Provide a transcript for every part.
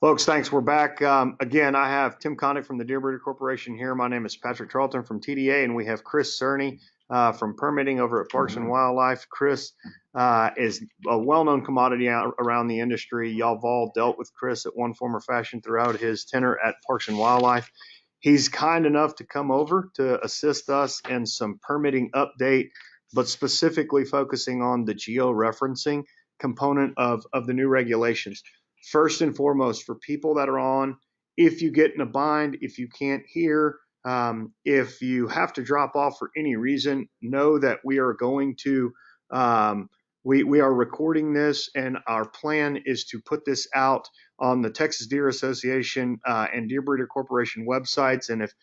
Folks, thanks. We're back. Again, I have Tim Connick from the Deer Breeder Corporation here. My name is Patrick Charlton from TDA, and we have Chris Cerny from permitting over at Parks and Wildlife. Chris is a well-known commodity around the industry. Y'all have all dealt with Chris at one form or fashion throughout his tenure at Parks and Wildlife. He's kind enough to come over to assist us in some permitting update, but specifically focusing on the geo-referencing component of the new regulations. First and foremost, for people that are on, if you get in a bind, if you can't hear, if you have to drop off for any reason, know that we are going to, we are recording this, and our plan is to put this out on the Texas Deer Association and Deer Breeder Corporation websites. And if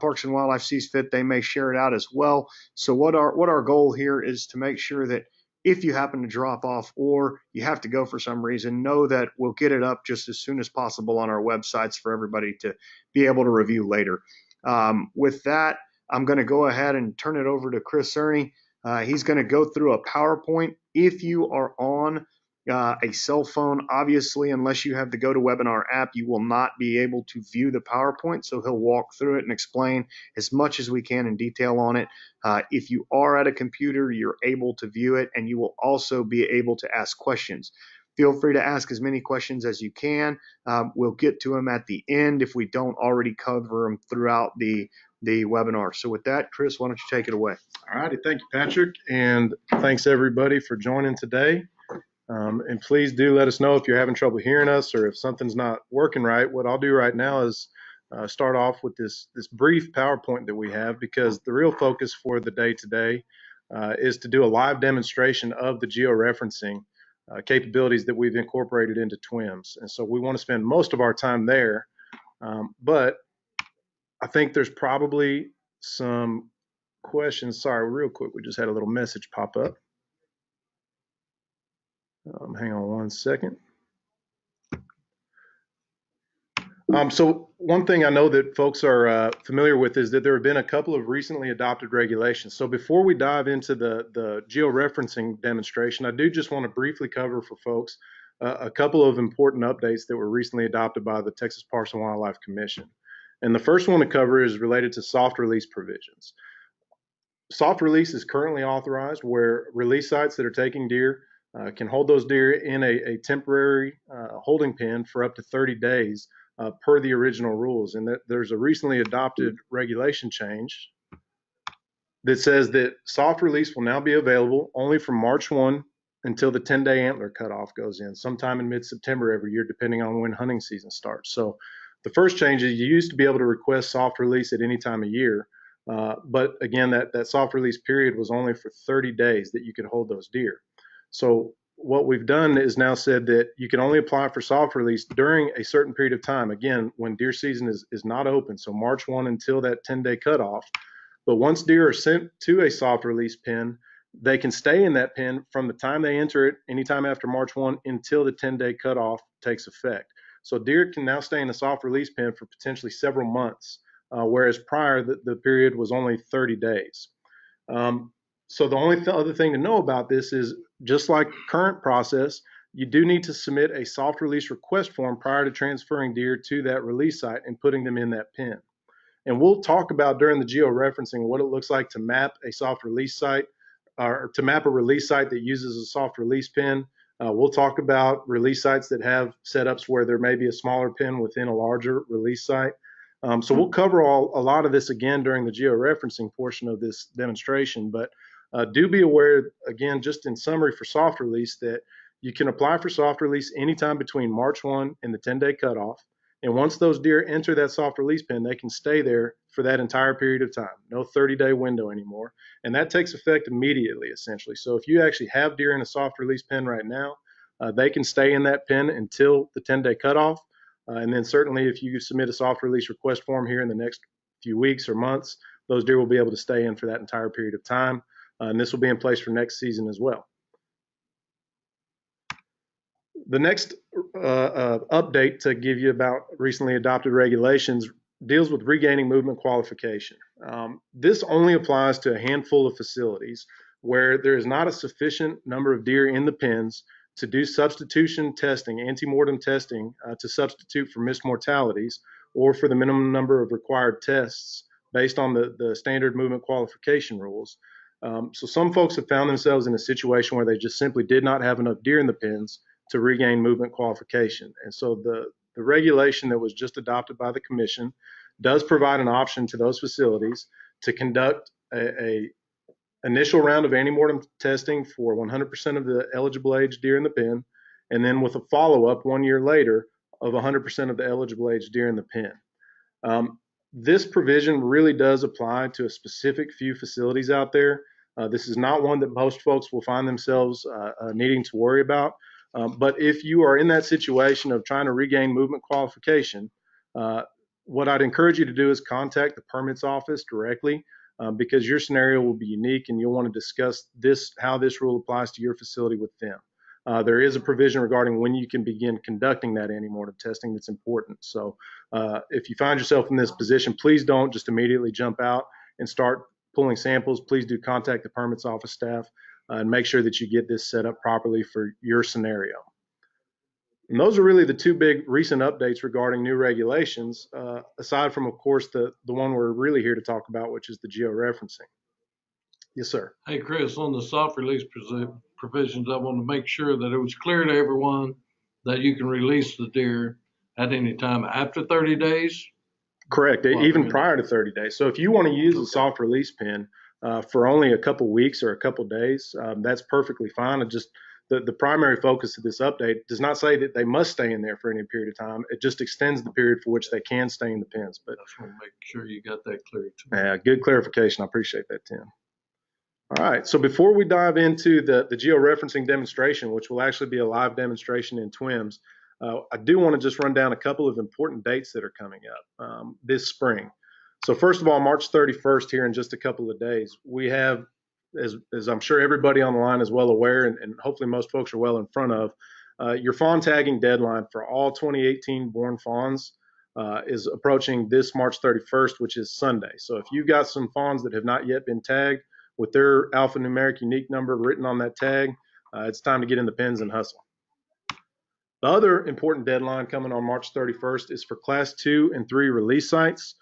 Parks and Wildlife sees fit, they may share it out as well. So what our goal here is to make sure that if you happen to drop off or you have to go for some reason, know that we'll get it up just as soon as possible on our websites for everybody to be able to review later. With that, I'm going to go ahead and turn it over to Chris Cerny. He's going to go through a PowerPoint. If you are on a cell phone, obviously, unless you have the GoToWebinar app, you will not be able to view the PowerPoint. So he'll walk through it and explain as much as we can in detail on it. If you are at a computer, you're able to view it, and you will also be able to ask questions. Feel free to ask as many questions as you can. We'll get to them at the end if we don't already cover them throughout the webinar. So with that, Chris, why don't you take it away? All righty, thank you, Patrick, and thanks everybody for joining today. And please do let us know if you're having trouble hearing us or if something's not working right. What I'll do right now is start off with this brief PowerPoint that we have, because the real focus for the day today is to do a live demonstration of the georeferencing capabilities that we've incorporated into TWIMS. And so we want to spend most of our time there, but I think there's probably some questions. Sorry, real quick, we just had a little message pop up. Hang on one second. So one thing I know that folks are familiar with is that there have been a couple of recently adopted regulations. So before we dive into the georeferencing demonstration, I do just want to briefly cover for folks a couple of important updates that were recently adopted by the Texas Parks and Wildlife Commission. And the first one to cover is related to soft release provisions. Soft release is currently authorized where release sites that are taking deer can hold those deer in a temporary holding pen for up to 30 days per the original rules. And there's a recently adopted regulation change that says that soft release will now be available only from March 1 until the 10-day antler cutoff goes in, sometime in mid-September every year, depending on when hunting season starts. So the first change is you used to be able to request soft release at any time of year. But again, that soft release period was only for 30 days that you could hold those deer. So what we've done is now said that you can only apply for soft release during a certain period of time, again, when deer season is not open, so March 1 until that 10-day cutoff. But once deer are sent to a soft release pen, they can stay in that pen from the time they enter it, anytime after March 1, until the 10-day cutoff takes effect. So deer can now stay in the soft release pen for potentially several months, whereas prior the period was only 30 days. So the only other thing to know about this is, just like current process, you do need to submit a soft release request form prior to transferring deer to that release site and putting them in that pen. And we'll talk about during the georeferencing what it looks like to map a soft release site, or to map a release site that uses a soft release pen. We'll talk about release sites that have setups where there may be a smaller pen within a larger release site. So we'll cover a lot of this again during the georeferencing portion of this demonstration, but do be aware, again, just in summary for soft release, that you can apply for soft release anytime between March 1 and the 10-day cutoff. And once those deer enter that soft release pen, they can stay there for that entire period of time. No 30-day window anymore. And that takes effect immediately, essentially. So if you actually have deer in a soft release pen right now, they can stay in that pen until the 10-day cutoff. And then certainly if you submit a soft release request form here in the next few weeks or months, those deer will be able to stay in for that entire period of time. And this will be in place for next season as well. The next update to give you about recently adopted regulations deals with regaining movement qualification. This only applies to a handful of facilities where there is not a sufficient number of deer in the pens to do substitution testing, antemortem testing, to substitute for missed mortalities or for the minimum number of required tests based on the standard movement qualification rules. So some folks have found themselves in a situation where they just simply did not have enough deer in the pens to regain movement qualification. And so the regulation that was just adopted by the commission does provide an option to those facilities to conduct a initial round of antemortem testing for 100% of the eligible age deer in the pen, and then with a follow-up 1 year later of 100% of the eligible age deer in the pen. This provision really does apply to a specific few facilities out there. This is not one that most folks will find themselves needing to worry about. But if you are in that situation of trying to regain movement qualification, what I'd encourage you to do is contact the permits office directly, because your scenario will be unique and you'll want to discuss how this rule applies to your facility with them. There is a provision regarding when you can begin conducting that antemortem testing that's important. So if you find yourself in this position, please don't just immediately jump out and start pulling samples. Please do contact the permits office staff and make sure that you get this set up properly for your scenario. And those are really the two big recent updates regarding new regulations, aside from, of course, the one we're really here to talk about, which is the georeferencing. Yes, sir. Hey, Chris, on the soft release provisions, I want to make sure that it was clear to everyone that you can release the deer at any time after 30 days. Correct, even prior to 30 days. So if you want to use a soft release pen for only a couple weeks or a couple days, that's perfectly fine. The primary focus of this update does not say that they must stay in there for any period of time. It just extends the period for which they can stay in the pens. But I just want to make sure you got that clear too. Yeah, good clarification. I appreciate that, Tim. All right, so before we dive into the georeferencing demonstration, which will actually be a live demonstration in TWIMS, I do want to just run down a couple of important dates that are coming up this spring. So first of all, March 31st, here in just a couple of days, we have, as I'm sure everybody on the line is well aware, and hopefully most folks are well in front of, your fawn tagging deadline for all 2018 born fawns is approaching this March 31st, which is Sunday. So if you've got some fawns that have not yet been tagged with their alphanumeric unique number written on that tag, it's time to get in the pens and hustle. The other important deadline coming on March 31st is for Class 2 and 3 release sites.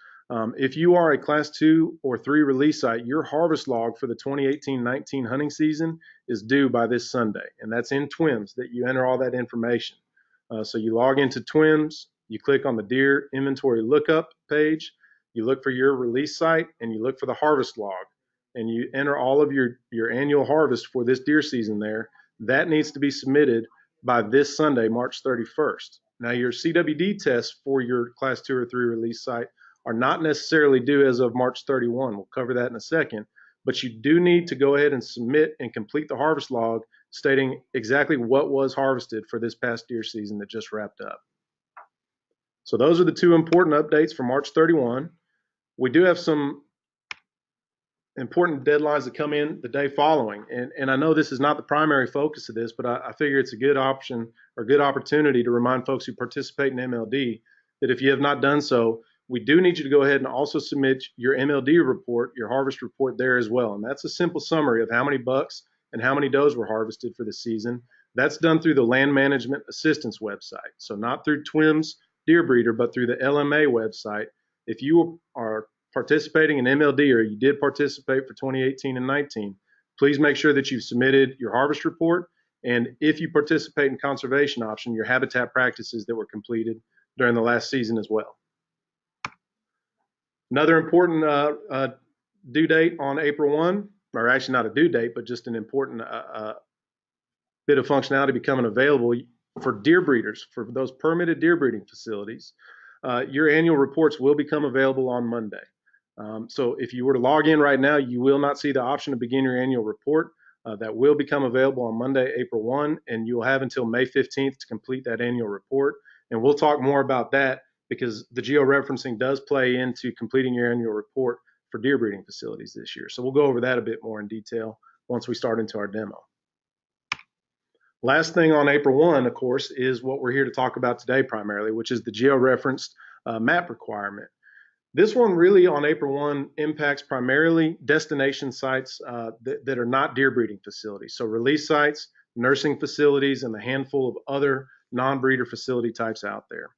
If you are a Class 2 or 3 release site, your harvest log for the 2018-19 hunting season is due by this Sunday, and that's in TWIMS that you enter all that information. So you log into TWIMS, you click on the deer inventory lookup page, you look for your release site, and you look for the harvest log, and you enter all of your annual harvest for this deer season there. That needs to be submitted by this Sunday, March 31st. Now, your CWD tests for your Class 2 or 3 release site are not necessarily due as of March 31. We'll cover that in a second, but you do need to go ahead and submit and complete the harvest log stating exactly what was harvested for this past deer season that just wrapped up. So those are the two important updates for March 31. We do have some important deadlines that come in the day following, and I know this is not the primary focus of this, but I figure it's a good option or good opportunity to remind folks who participate in MLD that if you have not done so, we do need you to go ahead and also submit your MLD report, your harvest report there as well. And that's a simple summary of how many bucks and how many does were harvested for the season. That's done through the Land Management Assistance website. So not through TWIMS Deer Breeder, but through the LMA website. If you are participating in MLD or you did participate for 2018 and 19, please make sure that you've submitted your harvest report. And if you participate in conservation option, your habitat practices that were completed during the last season as well. Another important due date on April 1, or actually not a due date, but just an important bit of functionality becoming available for deer breeders, for those permitted deer breeding facilities. Your annual reports will become available on Monday. So if you were to log in right now, you will not see the option to begin your annual report. That will become available on Monday, April 1, and you'll have until May 15th to complete that annual report. And we'll talk more about that because the georeferencing does play into completing your annual report for deer breeding facilities this year. So we'll go over that a bit more in detail once we start into our demo. Last thing on April 1, of course, is what we're here to talk about today primarily, which is the georeferenced map requirement. This one really on April 1 impacts primarily destination sites that are not deer breeding facilities. So release sites nursing facilities, and the handful of other non-breeder facility types out there.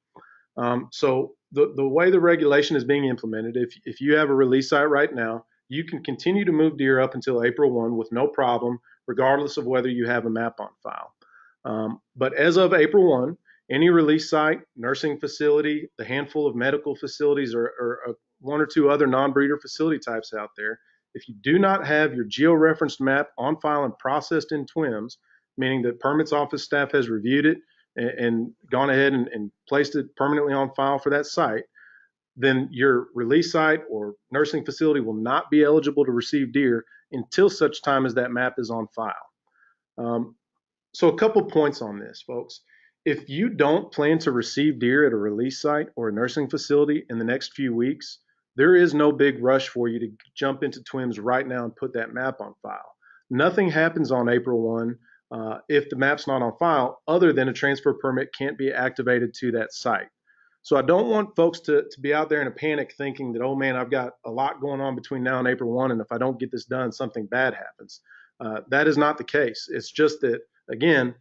So the way the regulation is being implemented, if you have a release site right now, you can continue to move deer up until April 1 with no problem, regardless of whether you have a map on file. But as of April 1, any release site, nursing facility, the handful of medical facilities, or one or two other non-breeder facility types out there, if you do not have your geo-referenced map on file and processed in TWIMS, meaning that permits office staff has reviewed it and gone ahead and placed it permanently on file for that site, then your release site or nursing facility will not be eligible to receive deer until such time as that map is on file. So a couple points on this, folks. If you don't plan to receive deer at a release site or a nursing facility in the next few weeks, there is no big rush for you to jump into TWIMS right now and put that map on file. Nothing happens on April 1 if the map's not on file, other than a transfer permit can't be activated to that site. So I don't want folks to be out there in a panic thinking that, oh man, I've got a lot going on between now and April 1, and if I don't get this done, something bad happens. That is not the case. It's just that, again,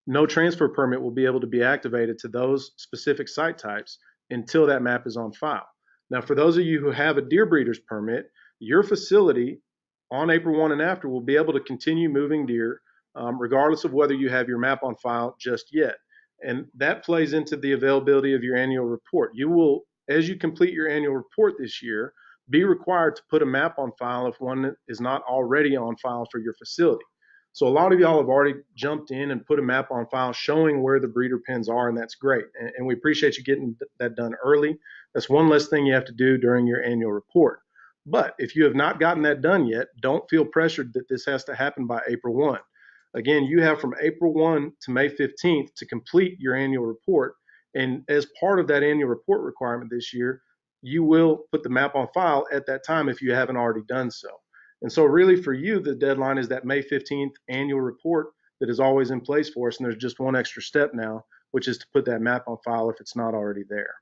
no transfer permit will be able to be activated to those specific site types until that map is on file. Now, for those of you who have a deer breeder's permit, your facility on April 1 and after will be able to continue moving deer regardless of whether you have your map on file just yet. And that plays into the availability of your annual report. You will, as you complete your annual report this year, be required to put a map on file if one is not already on file for your facility. So a lot of y'all have already jumped in and put a map on file showing where the breeder pens are, and that's great. And we appreciate you getting that done early. That's one less thing you have to do during your annual report. But if you have not gotten that done yet, don't feel pressured that this has to happen by April 1. Again, you have from April 1 to May 15th to complete your annual report. And as part of that annual report requirement this year, you will put the map on file at that time if you haven't already done so. And so really for you, the deadline is that May 15th annual report that is always in place for us. And there's just one extra step now, which is to put that map on file if it's not already there.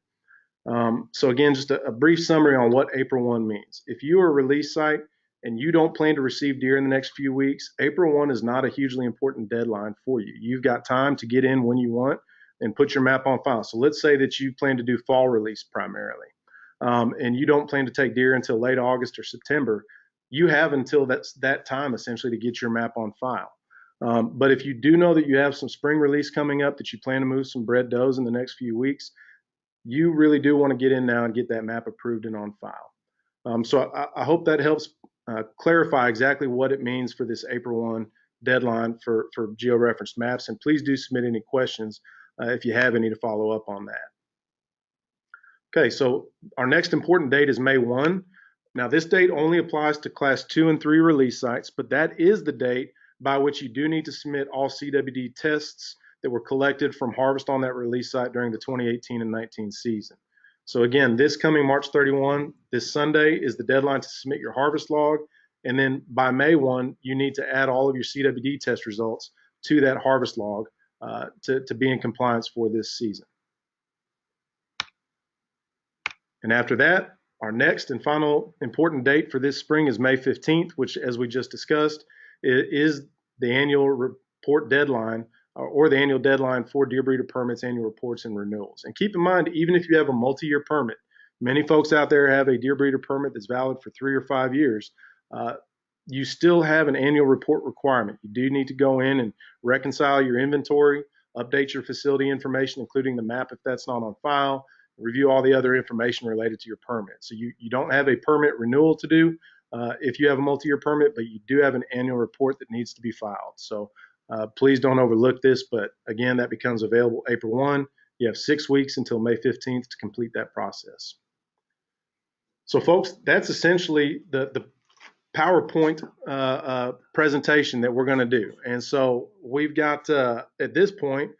So again, just a brief summary on what April 1 means. If you are a release site and you don't plan to receive deer in the next few weeks, April 1 is not a hugely important deadline for you. You've got time to get in when you want and put your map on file. So let's say that you plan to do fall release primarily, and you don't plan to take deer until late August or September. You have until that time essentially to get your map on file. But if you do know that you have some spring release coming up, that you plan to move some bred does in the next few weeks, you really do want to get in now and get that map approved and on file. So I hope that helps clarify exactly what it means for this April 1 deadline for geo-referenced maps. And please do submit any questions if you have any to follow up on that. Okay, so our next important date is May 1. Now this date only applies to class 2 and 3 release sites, but that is the date by which you do need to submit all CWD tests that were collected from harvest on that release site during the 2018 and 19 season. So again, this coming March 31, this Sunday, is the deadline to submit your harvest log. And then by May 1, you need to add all of your CWD test results to that harvest log to be in compliance for this season. And after that, our next and final important date for this spring is May 15th, which, as we just discussed, is the annual report deadline or the annual deadline for deer breeder permits, annual reports, and renewals. And keep in mind, even if you have a multi-year permit, many folks out there have a deer breeder permit that's valid for 3 or 5 years, you still have an annual report requirement. You do need to go in and reconcile your inventory, update your facility information, including the map if that's not on file, review all the other information related to your permit. So you don't have a permit renewal to do if you have a multi-year permit, but you do have an annual report that needs to be filed. So please don't overlook this, but again, that becomes available April 1. You have 6 weeks until May 15th to complete that process. So folks, that's essentially the PowerPoint presentation that we're going to do. And so we've got, at this point,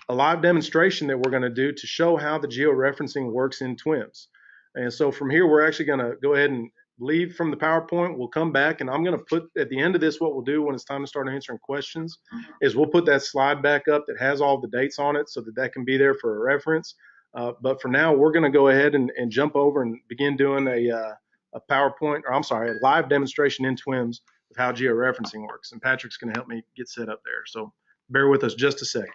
a live demonstration that we're going to do to show how the georeferencing works in TWIMS. And so from here, we're actually going to go ahead and leave from the PowerPoint. We'll come back, and I'm going to put at the end of this, what we'll do when it's time to start answering questions is we'll put that slide back up that has all the dates on it so that that can be there for a reference. But for now, we're going to go ahead and jump over and begin doing a PowerPoint, or I'm sorry, a live demonstration in TWIMS of how georeferencing works. And Patrick's going to help me get set up there. So bear with us just a second.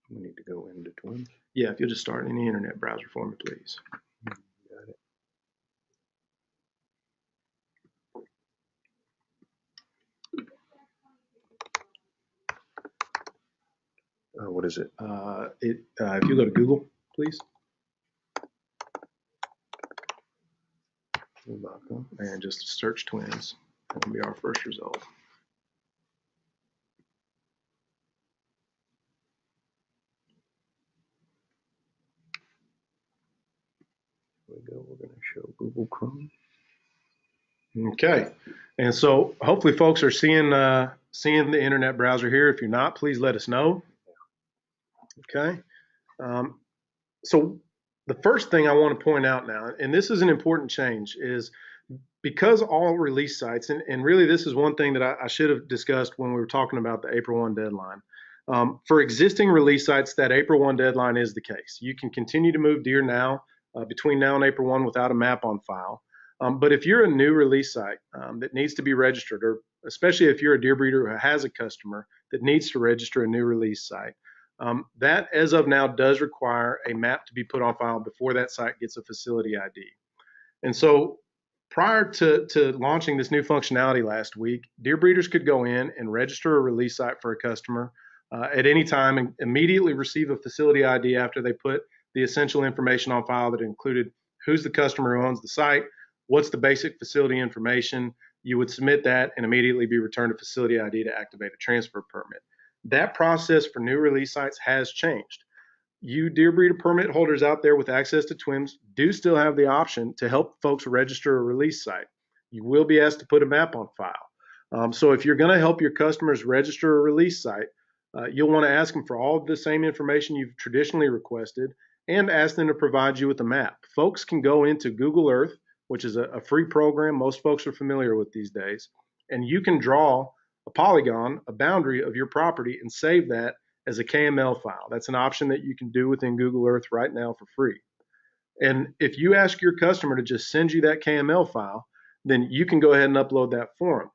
We need to go into Twins. Yeah, if you'll just start any internet browser for me, please. Got it. What is it? If you go to Google, please, and just search Twins. That'll be our first result. Here we go. We're going to show Google Chrome. Okay, and so hopefully folks are seeing the internet browser here. If you're not, please let us know. Okay, so the first thing I want to point out now, and this is an important change, is because all release sites, and really this is one thing that I should have discussed when we were talking about the April 1 deadline. For existing release sites, that April 1 deadline is the case. You can continue to move deer now, between now and April 1 without a map on file. But if you're a new release site that needs to be registered, or especially if you're a deer breeder who has a customer that needs to register a new release site, that as of now does require a map to be put on file before that site gets a facility ID. And so prior to launching this new functionality last week, deer breeders could go in and register a release site for a customer at any time and immediately receive a facility ID after they put the essential information on file that included who's the customer who owns the site, what's the basic facility information. You would submit that and immediately be returned a facility ID to activate a transfer permit. That process for new release sites has changed. You deer breeder permit holders out there with access to TWIMS do still have the option to help folks register a release site. You will be asked to put a map on file. So if you're going to help your customers register a release site, you'll want to ask them for all of the same information you've traditionally requested and ask them to provide you with a map. Folks can go into Google Earth, which is a free program most folks are familiar with these days, and you can draw a polygon, a boundary of your property, and save that as a KML file. That's an option that you can do within Google Earth right now for free. And if you ask your customer to just send you that KML file, then you can go ahead and upload that for them.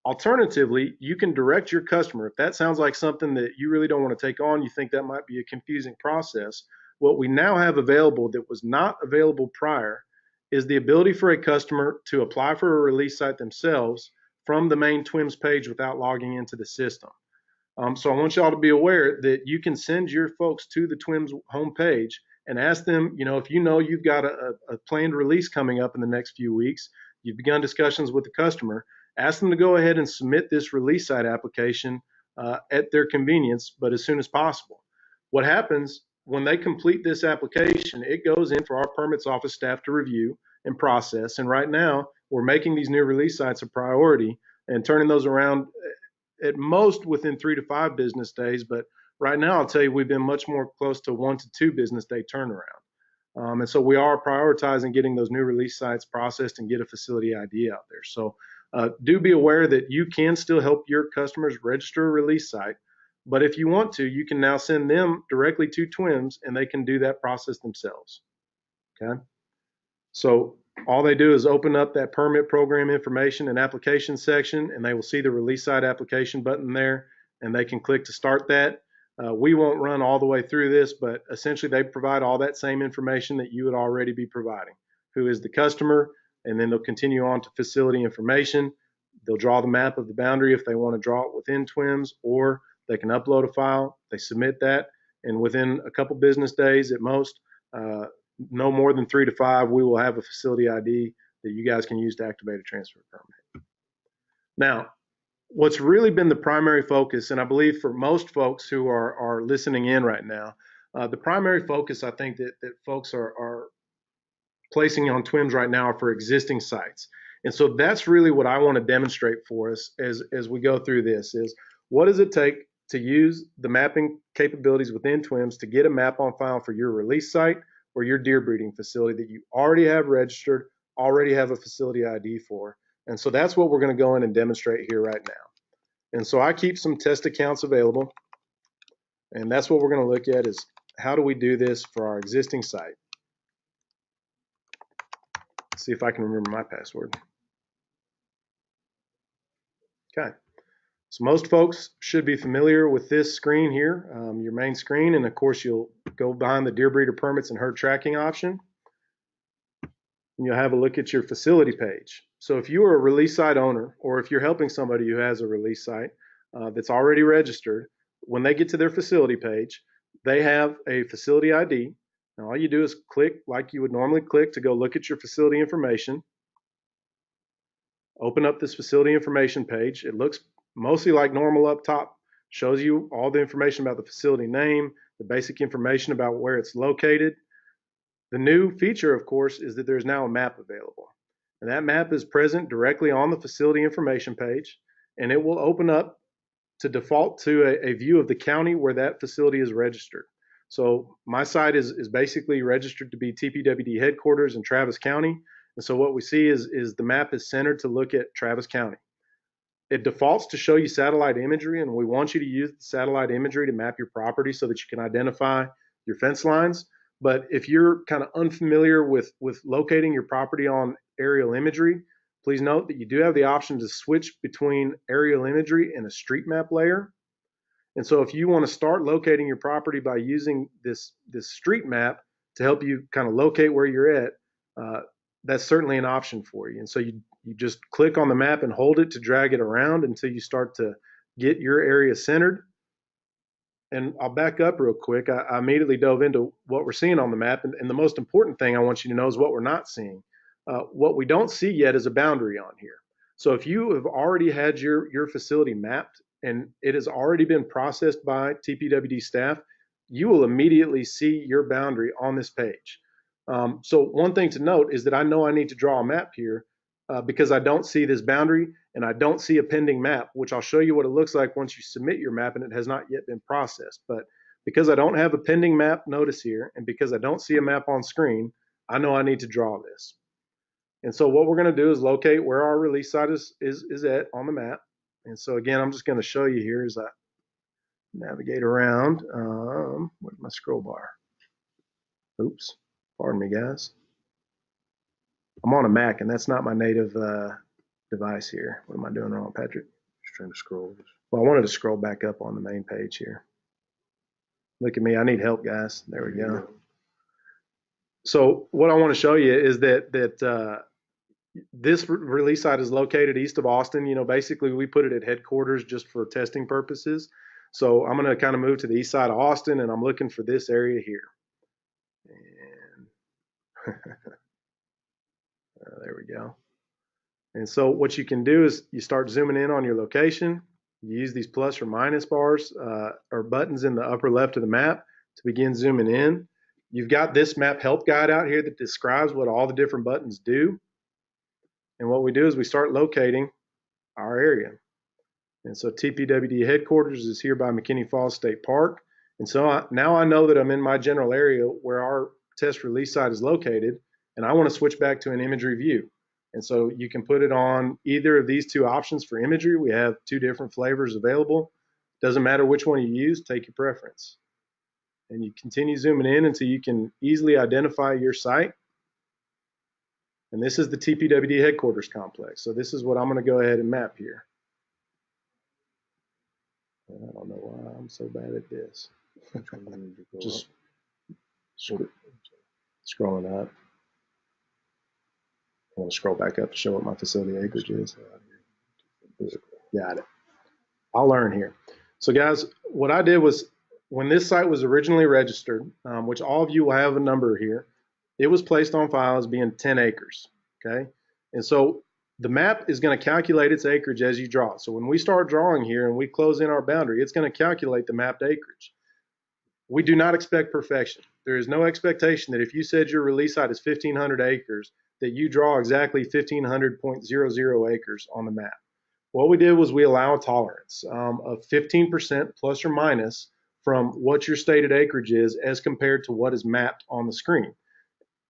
Alternatively, you can direct your customer. If that sounds like something that you really don't want to take on, you think that might be a confusing process, what we now have available that was not available prior is the ability for a customer to apply for a release site themselves from the main TWIMS page without logging into the system. So I want y'all to be aware that you can send your folks to the TWIMS homepage and ask them, if you've got a planned release coming up in the next few weeks, you've begun discussions with the customer, ask them to go ahead and submit this release site application at their convenience, but as soon as possible. What happens when they complete this application, it goes in for our permits office staff to review and process. And right now, we're making these new release sites a priority and turning those around at most within 3 to 5 business days. But right now, I'll tell you, we've been much more close to 1 to 2 business day turnaround. And so we are prioritizing getting those new release sites processed and get a facility ID out there. So do be aware that you can still help your customers register a release site. But if you want to, you can now send them directly to TWIMS and they can do that process themselves. Okay. So all they do is open up that permit program information and application section, and they will see the release site application button there, and they can click to start that. We won't run all the way through this, but essentially they provide all that same information that you would already be providing. Who is the customer? And then they'll continue on to facility information. They'll draw the map of the boundary if they want to draw it within TWIMS, or they can upload a file. They submit that, and within a couple business days at most, no more than 3 to 5, we will have a facility ID that you guys can use to activate a transfer permit. Now, what's really been the primary focus, and I believe for most folks who are listening in right now, the primary focus I think that folks are placing on TWIMS right now are for existing sites. And so that's really what I want to demonstrate for us as we go through this is what does it take to use the mapping capabilities within TWIMS to get a map on file for your release site or your deer breeding facility that you already have registered, already have a facility ID for. And so that's what we're going to go in and demonstrate here right now. And so I keep some test accounts available, and that's what we're going to look at is how do we do this for our existing site. see if I can remember my password. Okay. So most folks should be familiar with this screen here, your main screen, and of course you'll go behind the deer breeder permits and herd tracking option, and you'll have a look at your facility page. So if you are a release site owner, or if you're helping somebody who has a release site that's already registered, when they get to their facility page, they have a facility ID. Now all you do is click like you would normally click to go look at your facility information. Open up this facility information page. It looks mostly like normal up top, shows you all the information about the facility name, the basic information about where it's located. The new feature, of course, is that there's now a map available. And that map is present directly on the facility information page, and it will open up to default to a view of the county where that facility is registered. So my site is basically registered to be TPWD headquarters in Travis County. And so what we see is the map is centered to look at Travis County. It defaults to show you satellite imagery, and we want you to use the satellite imagery to map your property so that you can identify your fence lines. But if you're kind of unfamiliar with locating your property on aerial imagery, please note that you do have the option to switch between aerial imagery and a street map layer. And so if you want to start locating your property by using this street map to help you kind of locate where you're at, that's certainly an option for you. And so you just click on the map and hold it to drag it around until you start to get your area centered. And I'll back up real quick. I immediately dove into what we're seeing on the map. And the most important thing I want you to know is what we're not seeing. What we don't see yet is a boundary on here. So if you have already had your facility mapped and it has already been processed by TPWD staff, you will immediately see your boundary on this page. So one thing to note is that I know I need to draw a map here because I don't see this boundary and I don't see a pending map, which I'll show you what it looks like once you submit your map and it has not yet been processed. But because I don't have a pending map notice here, and because I don't see a map on screen, I know I need to draw this. And so what we're going to do is locate where our release site is at on the map. And so again, I'm just going to show you here as I navigate around. Where's my scroll bar? Oops, pardon me, guys. I'm on a Mac, and that's not my native device here. What am I doing wrong, Patrick? Just trying to scroll. Well, I wanted to scroll back up on the main page here. Look at me. I need help, guys. There we go. So what I want to show you is that this release site is located east of Austin. You know, basically we put it at headquarters just for testing purposes. So I'm going to kind of move to the east side of Austin, and I'm looking for this area here. And there we go. And so what you can do is you start zooming in on your location. You use these plus or minus bars or buttons in the upper left of the map to begin zooming in. You've got this map help guide out here that describes what all the different buttons do. And what we do is we start locating our area. And so TPWD headquarters is here by McKinney Falls State Park. And so now I know that I'm in my general area where our test release site is located, and I want to switch back to an imagery view. And so you can put it on either of these two options for imagery. We have two different flavors available. Doesn't matter which one you use, take your preference. And you continue zooming in until you can easily identify your site. And this is the TPWD headquarters complex. So this is what I'm going to go ahead and map here. I don't know why I'm so bad at this. Just scrolling up. I'm going to scroll back up to show what my facility acreage is. Got it. I'll learn here. So guys, what I did was when this site was originally registered, which all of you will have a number here, it was placed on file as being 10 acres. Okay. And so the map is going to calculate its acreage as you draw it. So when we start drawing here and we close in our boundary, it's going to calculate the mapped acreage. We do not expect perfection. There is no expectation that if you said your release site is 1,500 acres, that you draw exactly 1,500.00 acres on the map. What we did was we allow a tolerance of 15% plus or minus from what your stated acreage is as compared to what is mapped on the screen.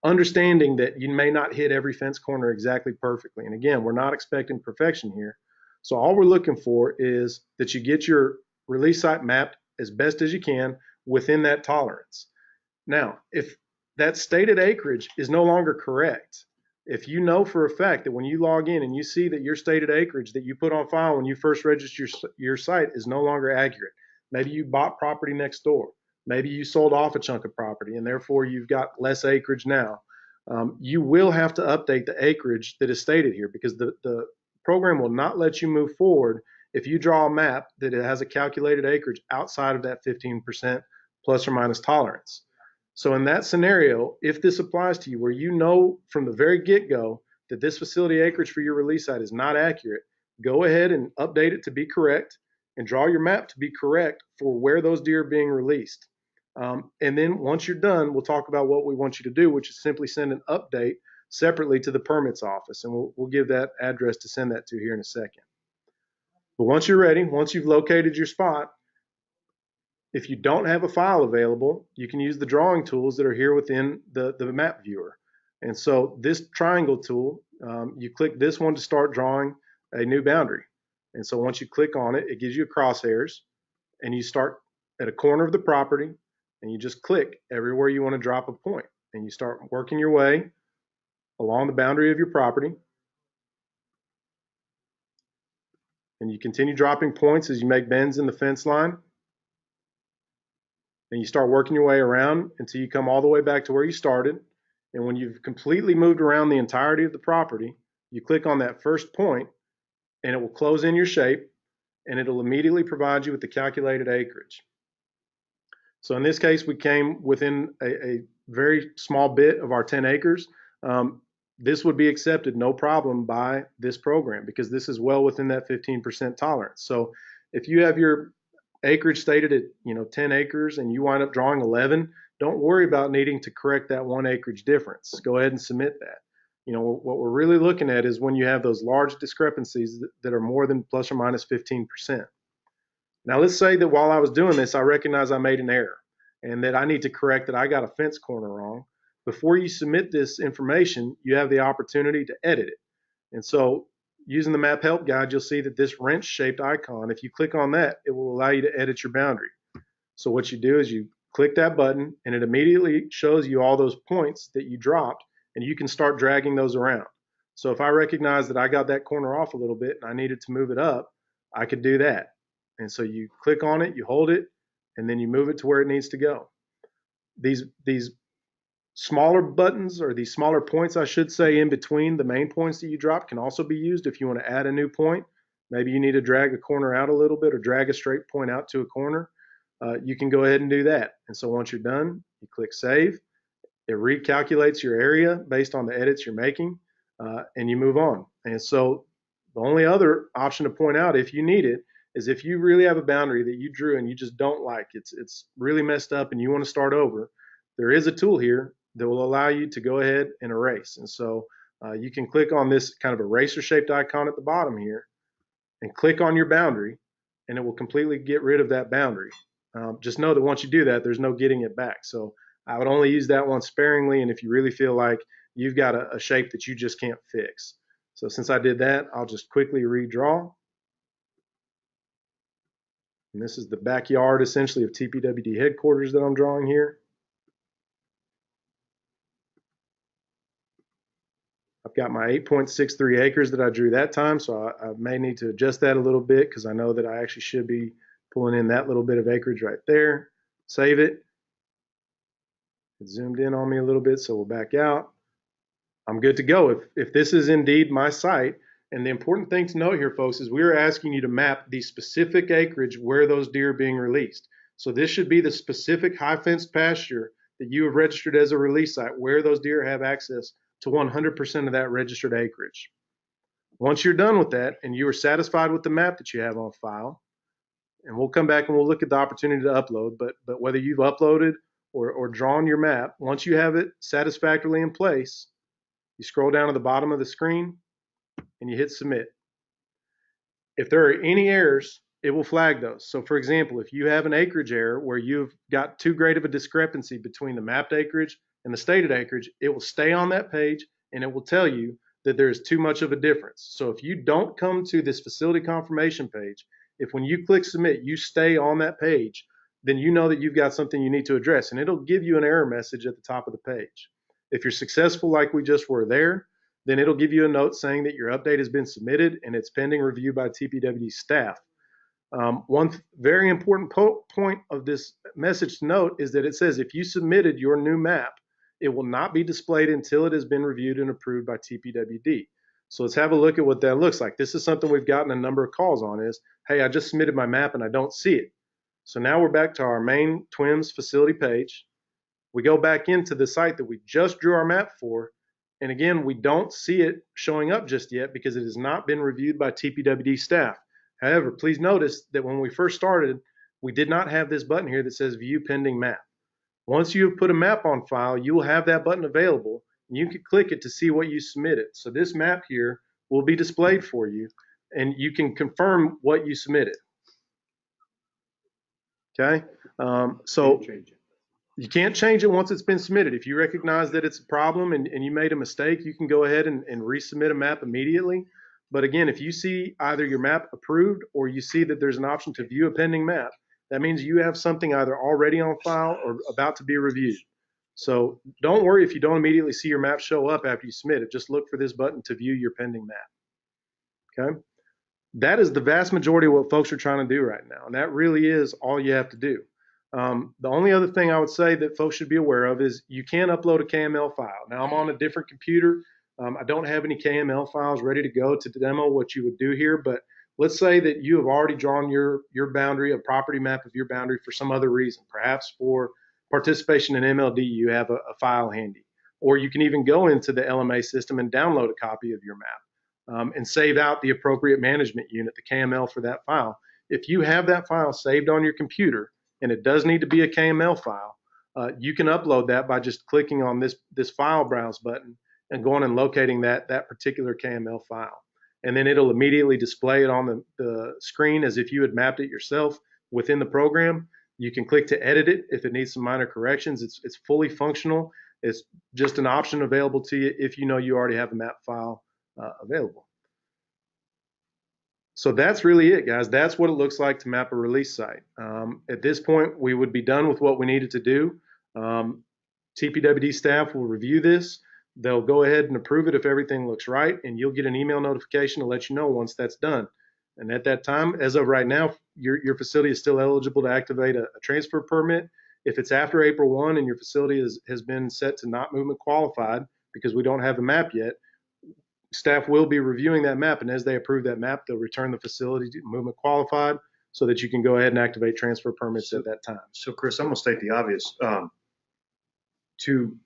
Understanding that you may not hit every fence corner exactly perfectly. And again, we're not expecting perfection here. So all we're looking for is that you get your release site mapped as best as you can within that tolerance. Now, if that stated acreage is no longer correct, If you know for a fact that when you log in and you see that your stated acreage that you put on file when you first registered your site is no longer accurate, maybe you bought property next door, maybe you sold off a chunk of property and therefore you've got less acreage now, you will have to update the acreage that is stated here, because the program will not let you move forward if you draw a map that it has a calculated acreage outside of that 15% plus or minus tolerance. So in that scenario, if this applies to you where you know from the very get-go that this facility acreage for your release site is not accurate, go ahead and update it to be correct and draw your map to be correct for where those deer are being released. And then once you're done, we'll talk about what we want you to do, which is simply send an update separately to the permits office. And we'll give that address to send that to here in a second. But once you're ready, once you've located your spot, if you don't have a file available, you can use the drawing tools that are here within the map viewer. And so this triangle tool, you click this one to start drawing a new boundary. And so once you click on it, it gives you crosshairs, and you start at a corner of the property and you just click everywhere you want to drop a point. And you start working your way along the boundary of your property. And you continue dropping points as you make bends in the fence line. And you start working your way around until you come all the way back to where you started. And when you've completely moved around the entirety of the property, you click on that first point and it will close in your shape, and it'll immediately provide you with the calculated acreage. So in this case, we came within a very small bit of our 10 acres. This would be accepted no problem by this program because this is well within that 15% tolerance. So if you have your acreage stated at 10 acres and you wind up drawing 11, don't worry about needing to correct that 1 acreage difference. Go ahead and submit that. What we're really looking at is when you have those large discrepancies that are more than plus or minus 15%. Now let's say that while I was doing this, I recognize I made an error and that I need to correct that I got a fence corner wrong. Before you submit this information, you have the opportunity to edit it. And so using the map help guide, you'll see that this wrench shaped icon, if you click on that, it will allow you to edit your boundary. So what you do is you click that button and it immediately shows you all those points that you dropped, and you can start dragging those around. So if I recognize that I got that corner off a little bit and I needed to move it up, I could do that. And so you click on it, you hold it, and then you move it to where it needs to go. These smaller buttons, or these smaller points, I should say, in between the main points that you drop can also be used if you want to add a new point. Maybe you need to drag a corner out a little bit or drag a straight point out to a corner. You can go ahead and do that. And so once you're done, you click save. It recalculates your area based on the edits you're making, and you move on. And so the only other option to point out, if you need it, is if you really have a boundary that you drew and you just don't like, it's really messed up and you want to start over, there is a tool here that will allow you to go ahead and erase. And so you can click on this kind of eraser shaped icon at the bottom here and click on your boundary, and it will completely get rid of that boundary. Just know that once you do that, there's no getting it back. So I would only use that one sparingly, and if you really feel like you've got a shape that you just can't fix. So since I did that, I'll just quickly redraw. And this is the backyard, essentially, of TPWD headquarters that I'm drawing here. I've got my 8.63 acres that I drew that time, so I may need to adjust that a little bit because I know that I actually should be pulling in that little bit of acreage right there. Save it. It zoomed in on me a little bit, so we'll back out. I'm good to go. If this is indeed my site, and the important thing to note here, folks, is we're asking you to map the specific acreage where those deer are being released. So this should be the specific high fenced pasture that you have registered as a release site where those deer have access to 100% of that registered acreage. Once you're done with that and you are satisfied with the map that you have on file, and we'll come back and we'll look at the opportunity to upload, but whether you've uploaded or drawn your map, once you have it satisfactorily in place, you scroll down to the bottom of the screen and you hit submit. If there are any errors, it will flag those. So for example, if you have an acreage error where you've got too great of a discrepancy between the mapped acreage and the stated acreage, it will stay on that page and it will tell you that there is too much of a difference. So if you don't come to this facility confirmation page, if when you click submit, you stay on that page, then you know that you've got something you need to address, and it'll give you an error message at the top of the page. If you're successful like we just were there, then it'll give you a note saying that your update has been submitted and it's pending review by TPWD staff. One very important point of this message to note is that it says if you submitted your new map, it will not be displayed until it has been reviewed and approved by TPWD. So let's have a look at what that looks like. This is something we've gotten a number of calls on is, hey, I just submitted my map and I don't see it. So now we're back to our main TWIMS facility page. We go back into the site that we just drew our map for. And again, we don't see it showing up just yet because it has not been reviewed by TPWD staff. However, please notice that when we first started, we did not have this button here that says view pending map. Once you have put a map on file, you will have that button available and you can click it to see what you submitted. So this map here will be displayed for you and you can confirm what you submitted. Okay, so you can't change it once it's been submitted. If you recognize that it's a problem and you made a mistake, you can go ahead and resubmit a map immediately. But again, if you see either your map approved or you see that there's an option to view a pending map, that means you have something either already on file or about to be reviewed. So don't worry if you don't immediately see your map show up after you submit it. Just look for this button to view your pending map. Okay? That is the vast majority of what folks are trying to do right now. And that really is all you have to do. The only other thing I would say that folks should be aware of is you can upload a KML file. Now I'm on a different computer. I don't have any KML files ready to go to demo what you would do here, but let's say that you have already drawn your boundary, a property map of your boundary for some other reason, perhaps for participation in MLD, you have a file handy, or you can even go into the LMA system and download a copy of your map and save out the appropriate management unit, the KML for that file. If you have that file saved on your computer, and it does need to be a KML file, you can upload that by just clicking on this file browse button and going and locating that particular KML file. And then it'll immediately display it on the screen as if you had mapped it yourself within the program. You can click to edit it if it needs some minor corrections. It's fully functional. It's just an option available to you if you know you already have a map file available. So that's really it, guys. That's what it looks like to map a release site. At this point, we would be done with what we needed to do. TPWD staff will review this. They'll go ahead and approve it if everything looks right, and you'll get an email notification to let you know once that's done. And at that time, as of right now, your facility is still eligible to activate a transfer permit. If it's after April 1 and your facility has been set to not movement qualified because we don't have a map yet, staff will be reviewing that map, and as they approve that map, they'll return the facility to movement qualified so that you can go ahead and activate transfer permits at that time. So Chris, I'm gonna state the obvious. To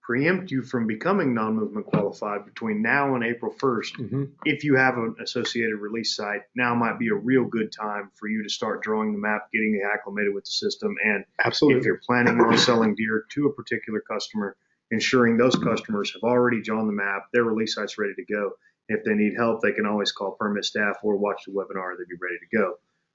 preempt you from becoming non-movement qualified between now and April 1st, if you have an associated release site, now might be a real good time for you to start drawing the map, getting acclimated with the system, and Absolutely. If you're planning on selling deer to a particular customer, ensuring those customers have already drawn the map, their release site's ready to go. If they need help, they can always call permit staff or watch the webinar. They'll be ready to go.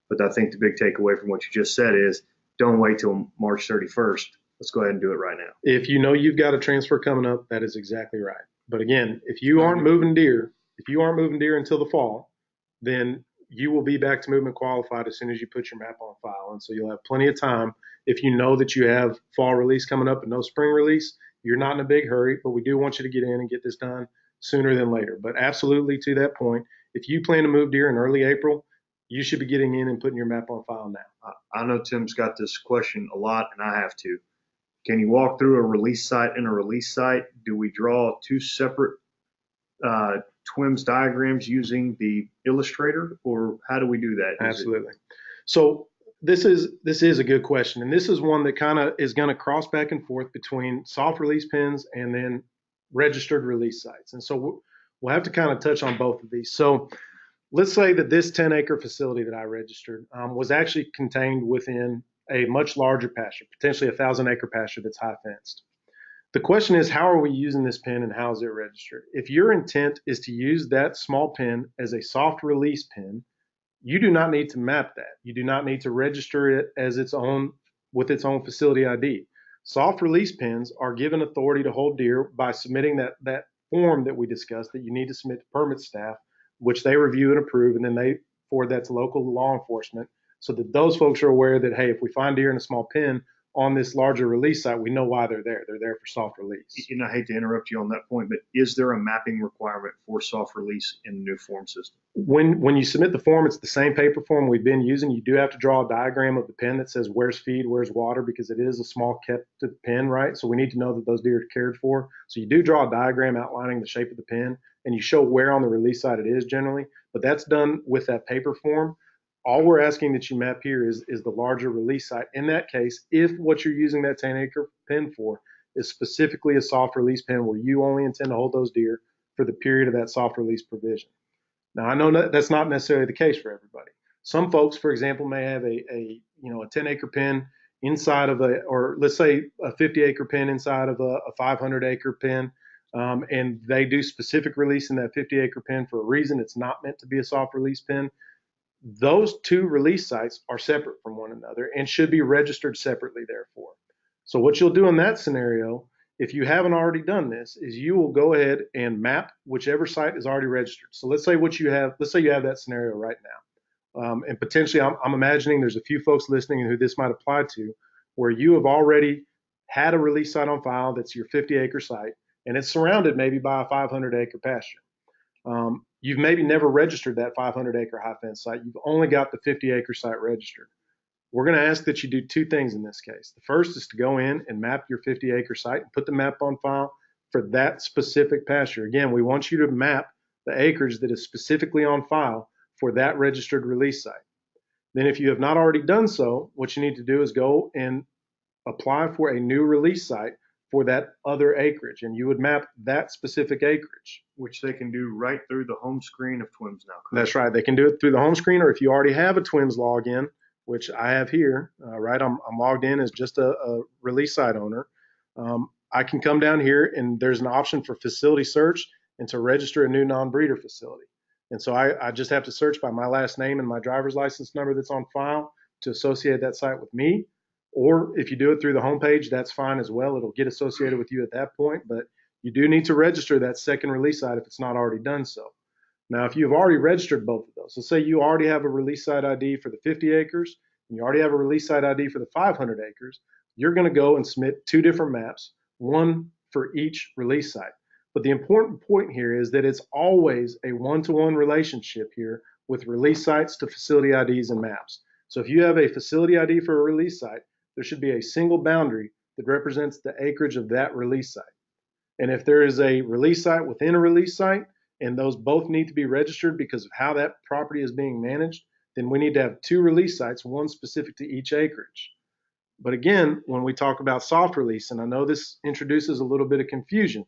But I think the big takeaway from what you just said is don't wait till March 31st. Let's go ahead and do it right now. If you know you've got a transfer coming up, that is exactly right. But again, if you aren't moving deer until the fall, then you will be back to movement qualified as soon as you put your map on file. And so you'll have plenty of time. If you know that you have fall release coming up and no spring release, you're not in a big hurry, but we do want you to get in and get this done sooner than later. But absolutely, to that point, if you plan to move deer in early April, you should be getting in and putting your map on file now. I know Tim's got this question a lot, and I have to. Can you walk through a release site and a release site? Do we draw two separate TWIMS diagrams using the illustrator, or how do we do that? Absolutely. So this is a good question, and this is one that kind of is going to cross back and forth between soft release pins and then registered release sites. And so we'll have to kind of touch on both of these. So let's say that this 10-acre facility that I registered was actually contained within a much larger pasture, potentially 1,000-acre pasture that's high fenced. The question is, how are we using this pin and how is it registered? If your intent is to use that small pin as a soft release pin, you do not need to map that. You do not need to register it as with its own facility ID. Soft release pins are given authority to hold deer by submitting that form that we discussed that you need to submit to permit staff, which they review and approve, and then they forward that to local law enforcement so that those folks are aware that, hey, if we find deer in a small pen, on this larger release site, we know why they're there. They're there for soft release. And I hate to interrupt you on that point, but is there a mapping requirement for soft release in the new form system? When you submit the form, it's the same paper form we've been using. You do have to draw a diagram of the pen that says where's feed, where's water, because it is a small captive pen, right? So we need to know that those deer are cared for. So you do draw a diagram outlining the shape of the pen, and you show where on the release site it is generally, but that's done with that paper form. All we're asking that you map here is the larger release site. In that case, if what you're using that 10-acre pen for is specifically a soft release pen where you only intend to hold those deer for the period of that soft release provision. Now, I know that's not necessarily the case for everybody. Some folks, for example, may have a 10-acre pen inside of or let's say a 50-acre pen inside of a 500-acre pen, and they do specific release in that 50-acre pen for a reason. It's not meant to be a soft release pen. Those two release sites are separate from one another and should be registered separately, therefore. So what you'll do in that scenario, if you haven't already done this, is you will go ahead and map whichever site is already registered. So let's say you have that scenario right now. And potentially I'm imagining there's a few folks listening who this might apply to, where you have already had a release site on file that's your 50-acre site, and it's surrounded maybe by a 500-acre pasture. You've maybe never registered that 500-acre high fence site. You've only got the 50-acre site registered. We're going to ask that you do two things in this case. The first is to go in and map your 50-acre site and put the map on file for that specific pasture. Again, we want you to map the acreage that is specifically on file for that registered release site. Then if you have not already done so, what you need to do is go and apply for a new release site for that other acreage, and you would map that specific acreage. Which they can do right through the home screen of TWIMS now. Correct? That's right. They can do it through the home screen, or if you already have a TWIMS login, which I have here, right? I'm logged in as just a release site owner. I can come down here and there's an option for facility search and to register a new non-breeder facility. And so I just have to search by my last name and my driver's license number that's on file to associate that site with me. Or if you do it through the homepage, that's fine as well. It'll get associated with you at that point, but you do need to register that second release site if it's not already done so. Now, if you've already registered both of those, so say you already have a release site ID for the 50 acres and you already have a release site ID for the 500 acres, you're going to go and submit two different maps, one for each release site. But the important point here is that it's always a one-to-one relationship here with release sites to facility IDs and maps. So if you have a facility ID for a release site, there should be a single boundary that represents the acreage of that release site. And if there is a release site within a release site, and those both need to be registered because of how that property is being managed, then we need to have two release sites, one specific to each acreage. But again, when we talk about soft release, and I know this introduces a little bit of confusion,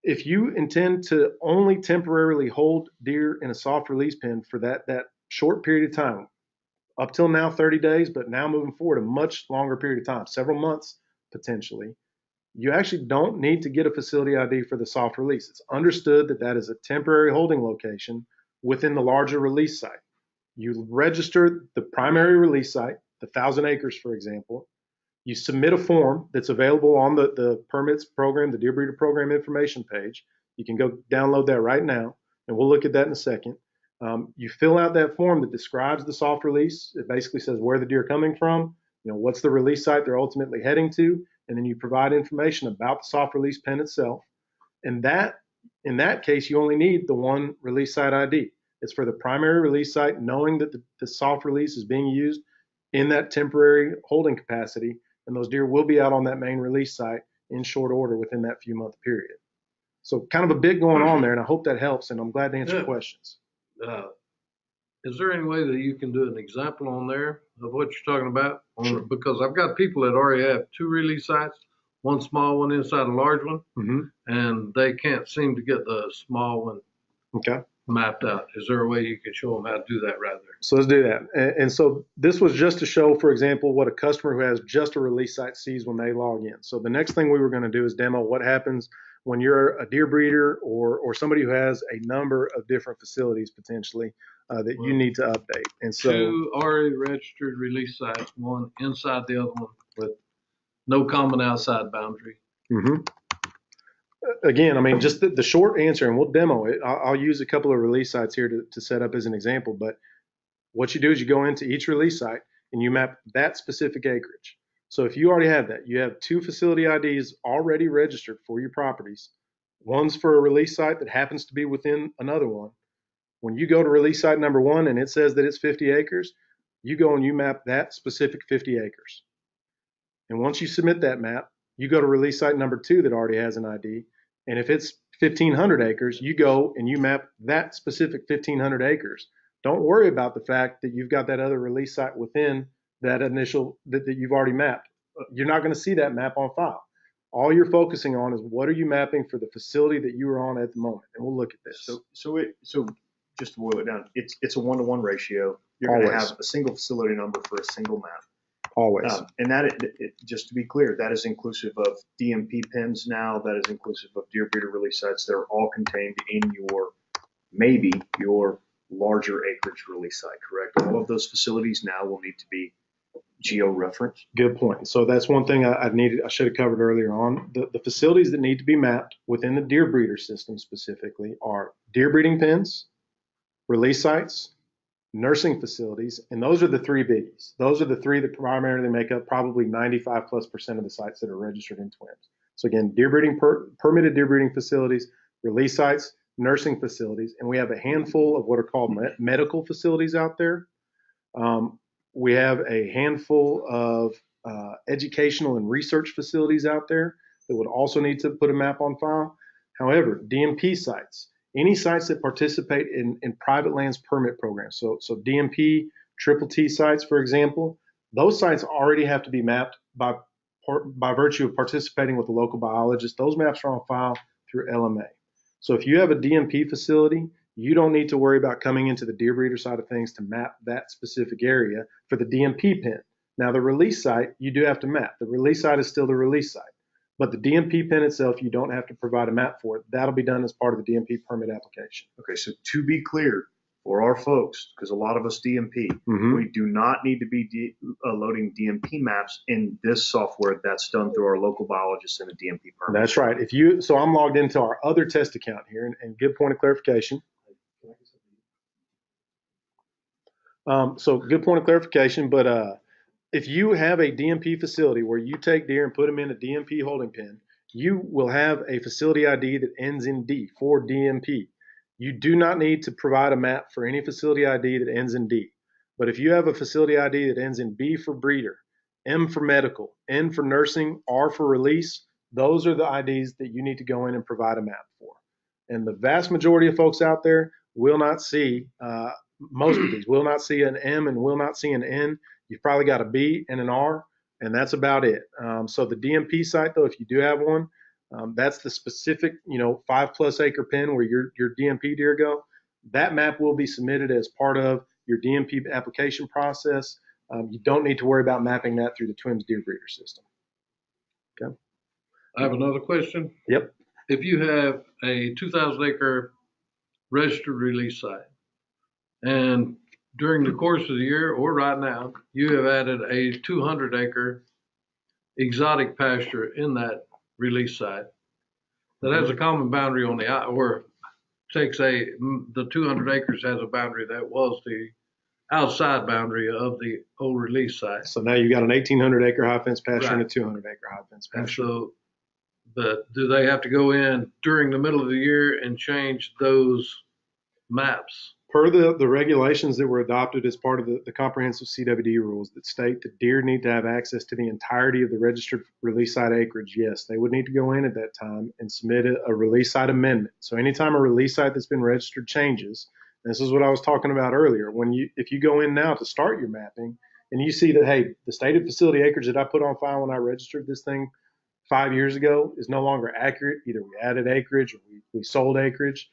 if you intend to only temporarily hold deer in a soft release pen for that short period of time, up till now 30 days, but now moving forward a much longer period of time, several months potentially, you actually don't need to get a facility ID for the soft release. It's understood that that is a temporary holding location within the larger release site. You register the primary release site, the 1,000 acres, for example. You submit a form that's available on the permits program, the Deer Breeder Program information page. You can go download that right now, and we'll look at that in a second. You fill out that form that describes the soft release. It basically says where the deer are coming from, what's the release site they're ultimately heading to, and then you provide information about the soft release pen itself. And in that case, you only need the one release site ID. It's for the primary release site, knowing that the soft release is being used in that temporary holding capacity, and those deer will be out on that main release site in short order within that few month period. So kind of a bit going on there, and I hope that helps, and I'm glad to answer questions. Is there any way that you can do an example on there of what you're talking about? Sure. Because I've got people that already have two release sites, one small one inside a large one, and they can't seem to get the small one mapped out. Is there a way you can show them how to do that right there? So let's do that. And so this was just to show, for example, what a customer who has just a release site sees when they log in. So the next thing we were going to do is demo what happens when you're a deer breeder or somebody who has a number of different facilities potentially that you need to update. And so two already registered release sites, one inside the other one with no common outside boundary. Again, I mean, just the short answer, and we'll demo it. I'll use a couple of release sites here to set up as an example. But what you do is you go into each release site and you map that specific acreage. So if you already have that, you have 2 facility IDs already registered for your properties. One's for a release site that happens to be within another one. When you go to release site number 1 and it says that it's 50 acres, you go and you map that specific 50 acres. And once you submit that map, you go to release site number 2 that already has an ID. And if it's 1,500 acres, you go and you map that specific 1,500 acres. Don't worry about the fact that you've got that other release site within that initial that you've already mapped. You're not going to see that map on file. All you're focusing on is what are you mapping for the facility that you are on at the moment. And we'll look at this. So just to boil it down, it's a 1-to-1 ratio. You're going to have a single facility number for a single map. Always. And that, just to be clear, that is inclusive of DMP pins now. That is inclusive of deer breeder release sites. They're all contained in your larger acreage release site, correct? All of those facilities now will need to be geo-referenced. Good point. So that's one thing I should have covered earlier on. The facilities that need to be mapped within the deer breeder system specifically are deer breeding pens, release sites, nursing facilities, and those are the 3 biggies. Those are the 3 that primarily make up probably 95+% of the sites that are registered in TWIMS. So again, deer breeding permitted deer breeding facilities, release sites, nursing facilities, and we have a handful of what are called medical facilities out there. We have a handful of educational and research facilities out there that would also need to put a map on file. However, DMP sites, any sites that participate in private lands permit programs, so DMP, Triple T sites, for example, those sites already have to be mapped by virtue of participating with a local biologist. Those maps are on file through LMA. So if you have a DMP facility, you don't need to worry about coming into the deer breeder side of things to map that specific area for the DMP pen. Now the release site, you do have to map. The release site is still the release site. But the DMP pen itself, you don't have to provide a map for it. That'll be done as part of the DMP permit application. Okay, so to be clear for our folks, because a lot of us DMP, we do not need to be loading DMP maps in this software. That's done through our local biologists and a DMP permit. That's right. So I'm logged into our other test account here, and good point of clarification. So good point of clarification, but if you have a DMP facility where you take deer and put them in a DMP holding pen, you will have a facility ID that ends in D for DMP. You do not need to provide a map for any facility ID that ends in D. But if you have a facility ID that ends in B for breeder, M for medical, N for nursing, R for release, those are the IDs that you need to go in and provide a map for. And the vast majority of folks out there will not see, most of these will not see an M and will not see an N. You've probably got a B and an R, and that's about it. So the DMP site, though, if you do have one, that's the specific, 5+ acre pen where your DMP deer go. That map will be submitted as part of your DMP application process. You don't need to worry about mapping that through the TWIMS deer breeder system. Okay. I have another question. Yep. If you have a 2,000 acre registered release site, and during the course of the year or right now, you have added a 200 acre exotic pasture in that release site that has a common boundary on the, or the 200 acres has a boundary that was the outside boundary of the old release site. So now you got an 1,800 acre high fence pasture and a 200 acre high fence pasture. And so, but do they have to go in during the middle of the year and change those maps? Per the regulations that were adopted as part of the comprehensive CWD rules that state that deer need to have access to the entirety of the registered release site acreage, yes, they would need to go in at that time and submit a release site amendment. So anytime a release site that's been registered changes, this is what I was talking about earlier, if you go in now to start your mapping and you see that, hey, the stated facility acreage that I put on file when I registered this thing 5 years ago is no longer accurate, either we added acreage or we sold acreage,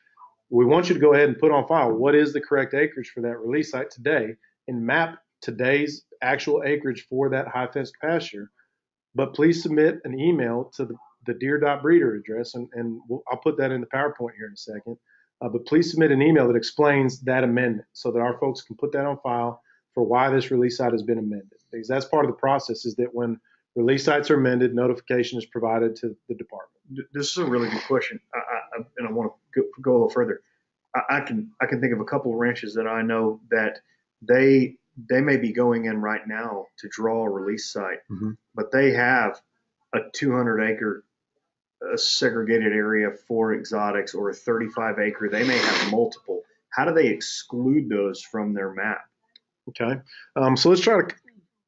we want you to go ahead and put on file what is the correct acreage for that release site today and map today's actual acreage for that high fenced pasture. But please submit an email to the deer.breeder address, and I'll put that in the PowerPoint here in a second. But please submit an email that explains that amendment so that our folks can put that on file for why this release site has been amended. Because that's part of the process, is that when release sites are amended, notification is provided to the department. This is a really good question, and I want to go a little further. I can think of a couple of ranches that I know that they they may be going in right now to draw a release site, Mm-hmm. but they have a 200 acre segregated area for exotics or a 35 acre. They may have multiple. How do they exclude those from their map? Okay. So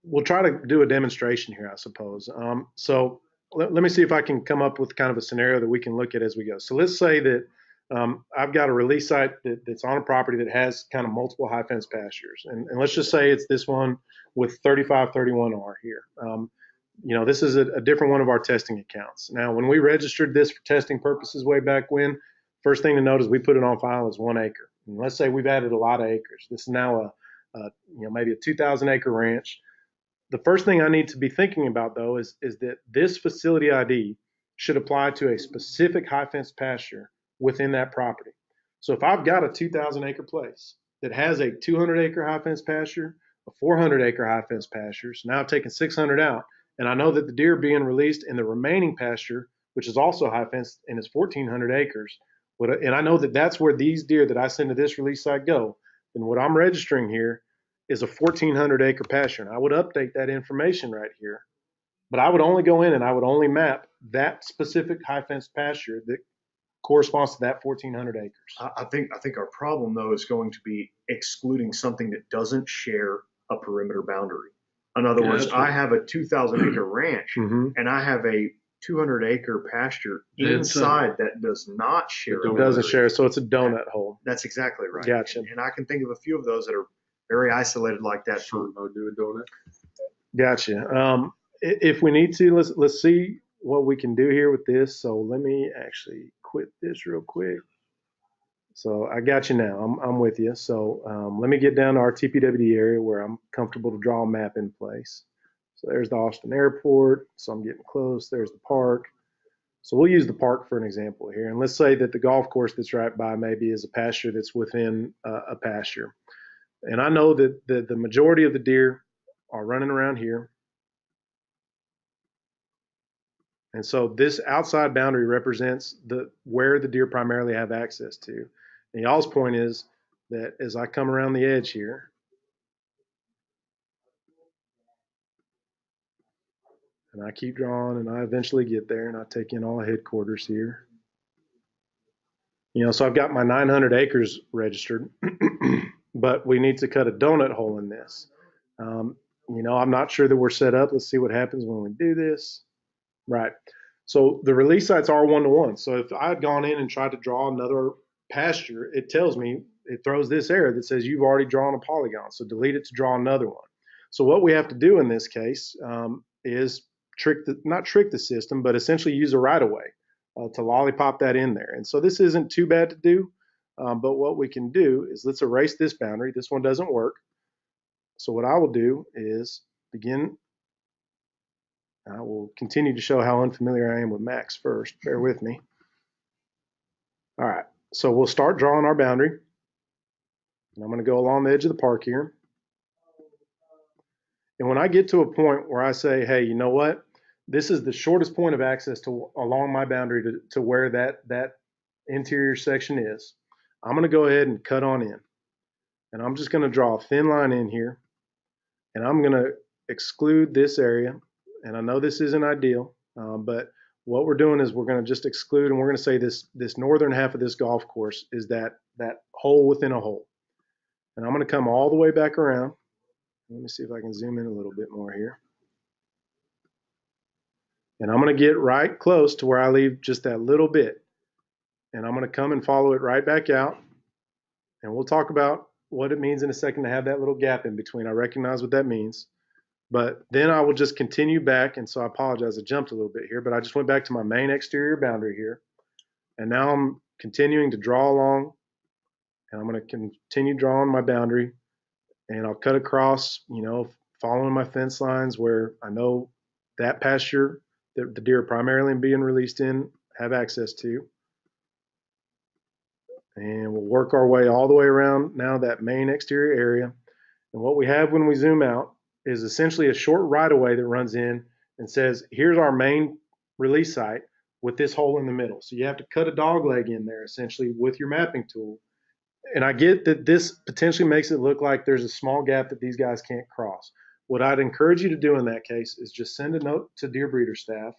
we'll try to do a demonstration here, I suppose. So let me see if I can come up with kind of a scenario that we can look at as we go. So let's say that I've got a release site that's on a property that has kind of multiple high fence pastures. And let's just say it's this one with 3531R here. This is a different one of our testing accounts. Now, when we registered this for testing purposes way back when, first thing to note is we put it on file as 1 acre. And let's say we've added a lot of acres. This is now maybe a 2,000 acre ranch. The first thing I need to be thinking about, though, is that this facility ID should apply to a specific high fence pasture within that property. So if I've got a 2,000 acre place that has a 200 acre high fence pasture, a 400 acre high fence pasture, so now I've taken 600 out, and I know that the deer are being released in the remaining pasture, which is also high fenced and is 1,400 acres, and I know that that's where these deer that I send to this release site go, then what I'm registering here is a 1,400 acre pasture. And I would update that information right here, but I would only go in and I would only map that specific high fence pasture that corresponds to that 1,400 acres. I think our problem though is going to be excluding something that doesn't share a perimeter boundary. In other words, I have a 2,000 acre ranch Mm-hmm. and I have a 200 acre pasture inside that does not share. It doesn't share, so it's a donut hole. That's exactly right. Gotcha. And I can think of a few of those that are very isolated like that. So I'll do a donut. Gotcha. If we need to, let's see what we can do here with this. So let me actually quit this real quick. So I got you now. I'm with you. So let me get down to our TPWD area where I'm comfortable to draw a map in place. So there's the Austin Airport. So I'm getting close. There's the park. So we'll use the park for an example here. And let's say that the golf course that's right by maybe is a pasture that's within a pasture. And I know that the majority of the deer are running around here. And so this outside boundary represents where the deer primarily have access to. And y'all's point is that as I come around the edge here, and I keep drawing and I eventually get there and I take in all the headquarters here. So I've got my 900 acres registered, but we need to cut a donut hole in this. I'm not sure that we're set up. Let's see what happens when we do this. Right. So the release sites are 1-to-1. So if I had gone in and tried to draw another pasture, it tells me, it throws this error that says you've already drawn a polygon. So delete it to draw another one. So what we have to do in this case is not trick the system, but essentially use a right of way to lollipop that in there. And so this isn't too bad to do, but what we can do is let's erase this boundary. This one doesn't work. So what I will do is begin. I will continue to show how unfamiliar I am with Max first. Bear with me. All right, so we'll start drawing our boundary. And I'm going to go along the edge of the park here. And when I get to a point where I say, hey, you know what? This is the shortest point of access along my boundary to where that interior section is, I'm going to go ahead and cut on in. And I'm just going to draw a thin line in here. And I'm going to exclude this area. And I know this isn't ideal, but what we're doing is we're going to just exclude, and we're going to say this northern half of this golf course is that hole within a hole. And I'm going to come all the way back around. Let me see if I can zoom in a little bit more here. And I'm going to get right close to where I leave just that little bit. And I'm going to come and follow it right back out. And we'll talk about what it means in a second to have that little gap in between. I recognize what that means. But then I will just continue back. And so I apologize, I jumped a little bit here, but I just went back to my main exterior boundary here. And now I'm continuing to draw along. And I'm going to continue drawing my boundary. And I'll cut across, following my fence lines where I know that pasture that the deer are primarily being released in have access to. And we'll work our way all the way around now that main exterior area. And what we have when we zoom out is essentially a short right of way that runs in and says, here's our main release site with this hole in the middle. So you have to cut a dog leg in there essentially with your mapping tool And I get that this potentially makes it look like there's a small gap that these guys can't cross. What I'd encourage you to do in that case is just send a note to Deer Breeder staff,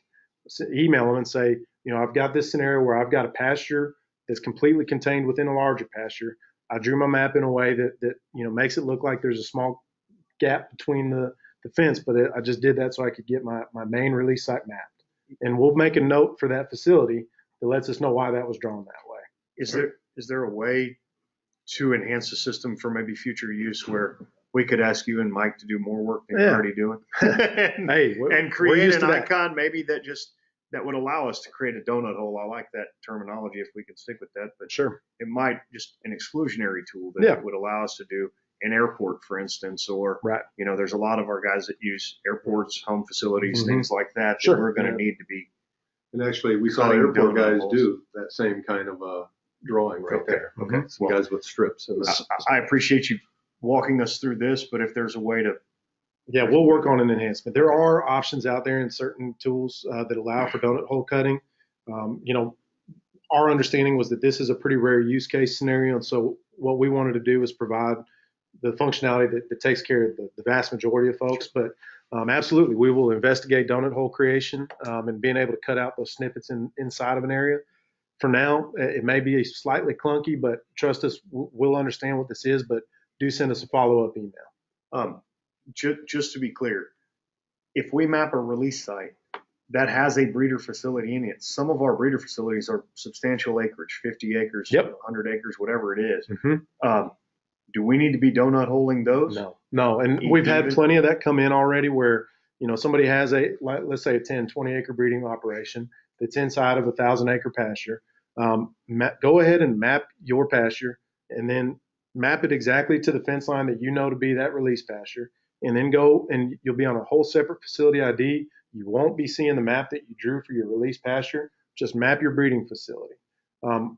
email them and say, I've got this scenario where I've got a pasture that's completely contained within a larger pasture. I drew my map in a way that makes it look like there's a small gap between the fence, but I just did that so I could get my main release site mapped. And we'll make a note for that facility that lets us know why that was drawn that way. Is there a way to enhance the system for maybe future use where we could ask you and Mike to do more work than you're already doing? and create an icon maybe that would allow us to create a donut hole. I like that terminology if we can stick with that, but sure, it might just an exclusionary tool that would allow us to do an airport, for instance, or there's a lot of our guys that use airports, home facilities, things like that. Sure. That we're going to need to be. And actually, we saw airport guys do that same kind of drawing right there. Okay. Some guys with strips. And I appreciate you walking us through this, but if there's a way to. Yeah, we'll work on an enhancement. There are options out there in certain tools that allow for donut hole cutting. Our understanding was that this is a pretty rare use case scenario. And so what we wanted to do is provide the functionality that takes care of the vast majority of folks. But absolutely, we will investigate donut hole creation and being able to cut out those snippets inside of an area. For now, it may be slightly clunky, but trust us, we'll understand what this is. But do send us a follow-up email. Just to be clear, if we map a release site that has a breeder facility in it, some of our breeder facilities are substantial acreage, 50 acres, 100 acres, whatever it is. Do we need to be donut holing those? No. And we've had plenty of that come in already where, somebody has let's say a 10, 20 acre breeding operation that's inside of a 1,000-acre pasture. Go ahead and map your pasture and then map it exactly to the fence line that to be that release pasture. And then go and you'll be on a whole separate facility ID. You won't be seeing the map that you drew for your release pasture. Just map your breeding facility.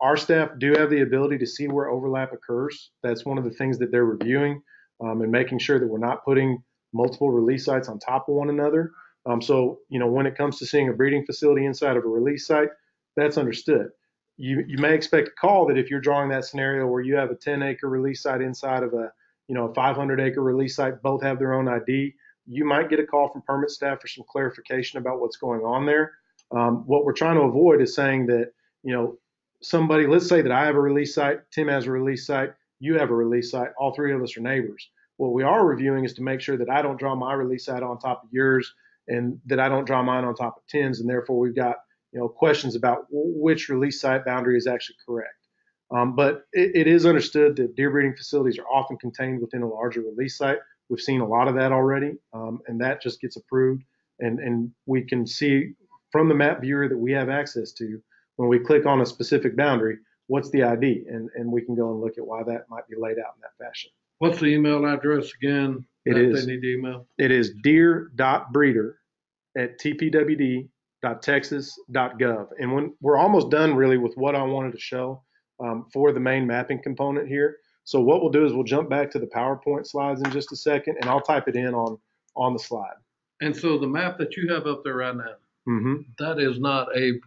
Our staff do have the ability to see where overlap occurs. That's one of the things that they're reviewing and making sure that we're not putting multiple release sites on top of one another. So, when it comes to seeing a breeding facility inside of a release site, that's understood. You may expect a call that if you're drawing that scenario where you have a 10-acre release site inside of a 500-acre release site, both have their own ID, you might get a call from permit staff for some clarification about what's going on there. What we're trying to avoid is saying that, somebody, let's say that I have a release site, Tim has a release site, you have a release site, all three of us are neighbors. What we are reviewing is to make sure that I don't draw my release site on top of yours and that I don't draw mine on top of Tim's, and therefore we've got questions about which release site boundary is actually correct. But it is understood that deer breeding facilities are often contained within a larger release site. We've seen a lot of that already, and that just gets approved. And we can see from the map viewer that we have access to, when we click on a specific boundary, what's the ID? And we can go and look at why that might be laid out in that fashion. What's the email address again? They need to email? It is deer.breeder@tpwd.texas.gov. And when we're almost done really with what I wanted to show for the main mapping component here. So what we'll do is we'll jump back to the PowerPoint slides in just a second, and I'll type it in on the slide. And so the map that you have up there right now, that is not a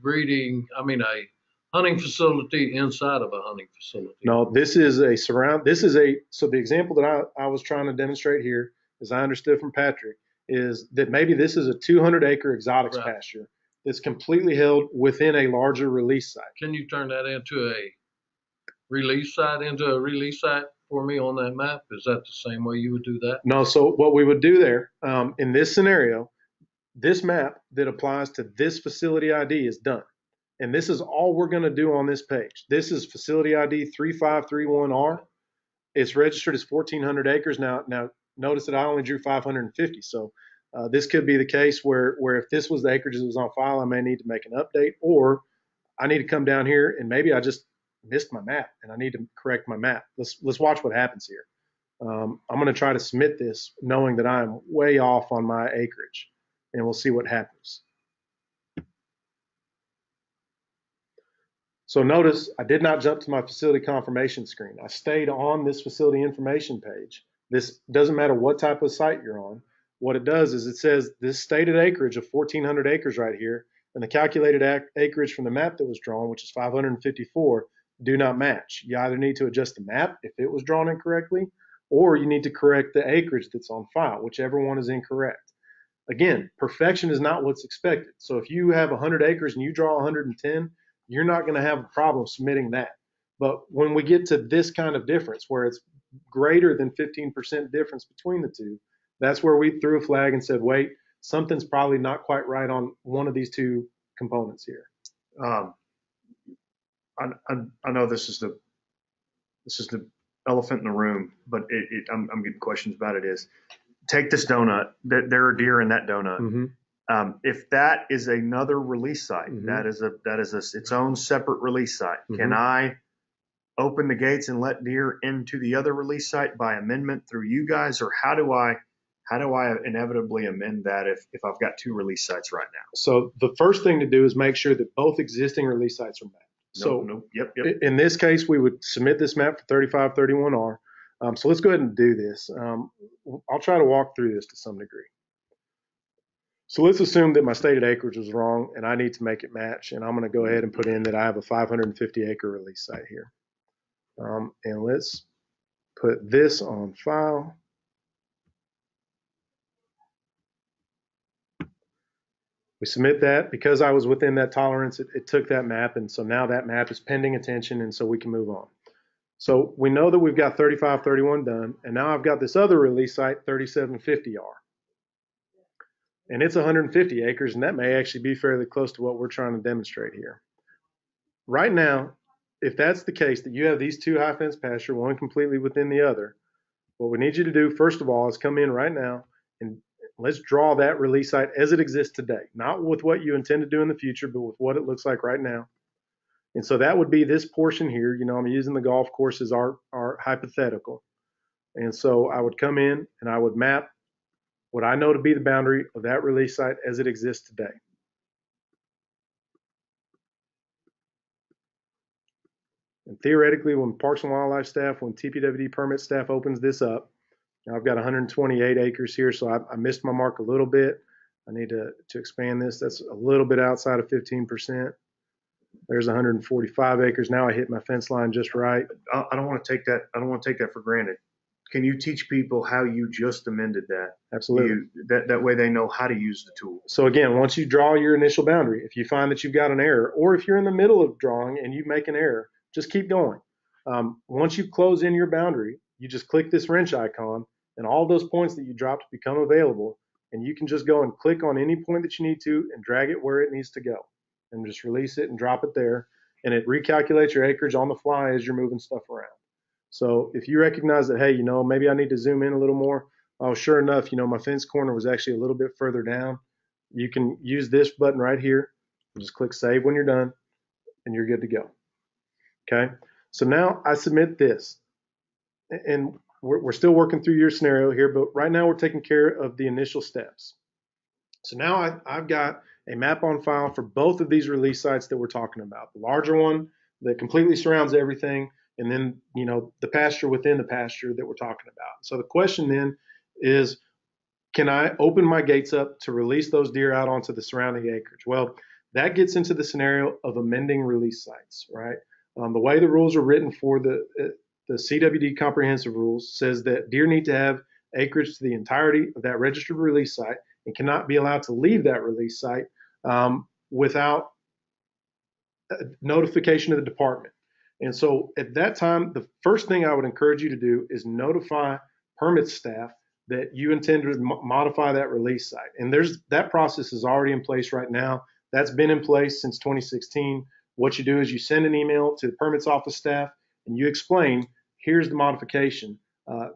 hunting facility inside of a hunting facility. No, this is so the example that I was trying to demonstrate here, as I understood from Patrick, is that maybe this is a 200-acre exotics pasture that's completely held within a larger release site. Can you turn that into a release site for me on that map? Is that the same way you would do that? No, so what we would do there, in this scenario, this map that applies to this facility ID is done. And this is all we're going to do on this page. This is facility ID 3531R. It's registered as 1,400 acres. Now notice that I only drew 550. So this could be the case where if this was the acreage that was on file, I may need to make an update, or I need to come down here and maybe I just missed my map and I need to correct my map. Let's watch what happens here. I'm going to try to submit this knowing that I'm way off on my acreage, and we'll see what happens. So notice I did not jump to my facility confirmation screen. I stayed on this facility information page. This doesn't matter what type of site you're on. What it does is it says this stated acreage of 1,400 acres right here, and the calculated acreage from the map that was drawn, which is 554, do not match. You either need to adjust the map if it was drawn incorrectly, or you need to correct the acreage that's on file, whichever one is incorrect. Again, perfection is not what's expected. So if you have 100 acres and you draw 110, you're not going to have a problem submitting that. But when we get to this kind of difference, where it's greater than 15% difference between the two, that's where we threw a flag and said, wait, something's probably not quite right on one of these two components here. I know this is the elephant in the room, but I'm getting questions about it. Is take this donut. There are deer in that donut. Mm-hmm. If that is another release site, Mm-hmm. that is its own separate release site. Mm-hmm. Can I open the gates and let deer into the other release site by amendment through you guys, or how do I inevitably amend that if I've got two release sites right now? So the first thing to do is make sure that both existing release sites are mapped. Yep. In this case, we would submit this map for 3531R. So let's go ahead and do this. I'll try to walk through this to some degree. So let's assume that my stated acreage was wrong and I need to make it match. And I'm going to go ahead and put in that I have a 550 acre release site here. And let's put this on file. We submit that. Because I was within that tolerance, it took that map, and so now that map is pending attention, and so we can move on. So we know that we've got 3531 done, and now I've got this other release site, 3750R. And it's 150 acres, and that may actually be fairly close to what we're trying to demonstrate here. Right now, if that's the case, that you have these two high fence pasture, one completely within the other, what we need you to do, first of all, is come in right now and let's draw that release site as it exists today, not with what you intend to do in the future, but with what it looks like right now. And so that would be this portion here. You know, I'm using the golf course as our hypothetical. And so I would come in and I would map what I know to be the boundary of that release site as it exists today. And theoretically, when Parks and Wildlife staff, when TPWD permit staff opens this up, now I've got 128 acres here, so I missed my mark a little bit. I need to expand this. That's a little bit outside of 15%. There's 145 acres. Now I hit my fence line just right. I don't want to take that. I don't want to take that for granted. Can you teach people how you just amended that? Absolutely. That way they know how to use the tool. So again, once you draw your initial boundary, if you find that you've got an error, or if you're in the middle of drawing and you make an error, just keep going. Once you close in your boundary, you just click this wrench icon, and all those points that you dropped become available, and you can just go and click on any point that you need to and drag it where it needs to go, and just release it and drop it there, and it recalculates your acreage on the fly as you're moving stuff around. So if you recognize that, hey, you know, maybe I need to zoom in a little more, oh, sure enough, you know, my fence corner was actually a little bit further down, you can use this button right here, just click save when you're done, and you're good to go. Okay, so now I submit this, and we're still working through your scenario here, but right now we're taking care of the initial steps. So now I've got a map on file for both of these release sites that we're talking about. The larger one that completely surrounds everything, and then, you know, the pasture within the pasture that we're talking about. So the question then is, can I open my gates up to release those deer out onto the surrounding acreage? Well, that gets into the scenario of amending release sites, right? The way the rules are written for the CWD comprehensive rules says that deer need to have acreage to the entirety of that registered release site and cannot be allowed to leave that release site without notification of the department. And so at that time, the first thing I would encourage you to do is notify permit staff that you intend to modify that release site. And that process is already in place right now. That's been in place since 2016. What you do is you send an email to the permits office staff and you explain, here's the modification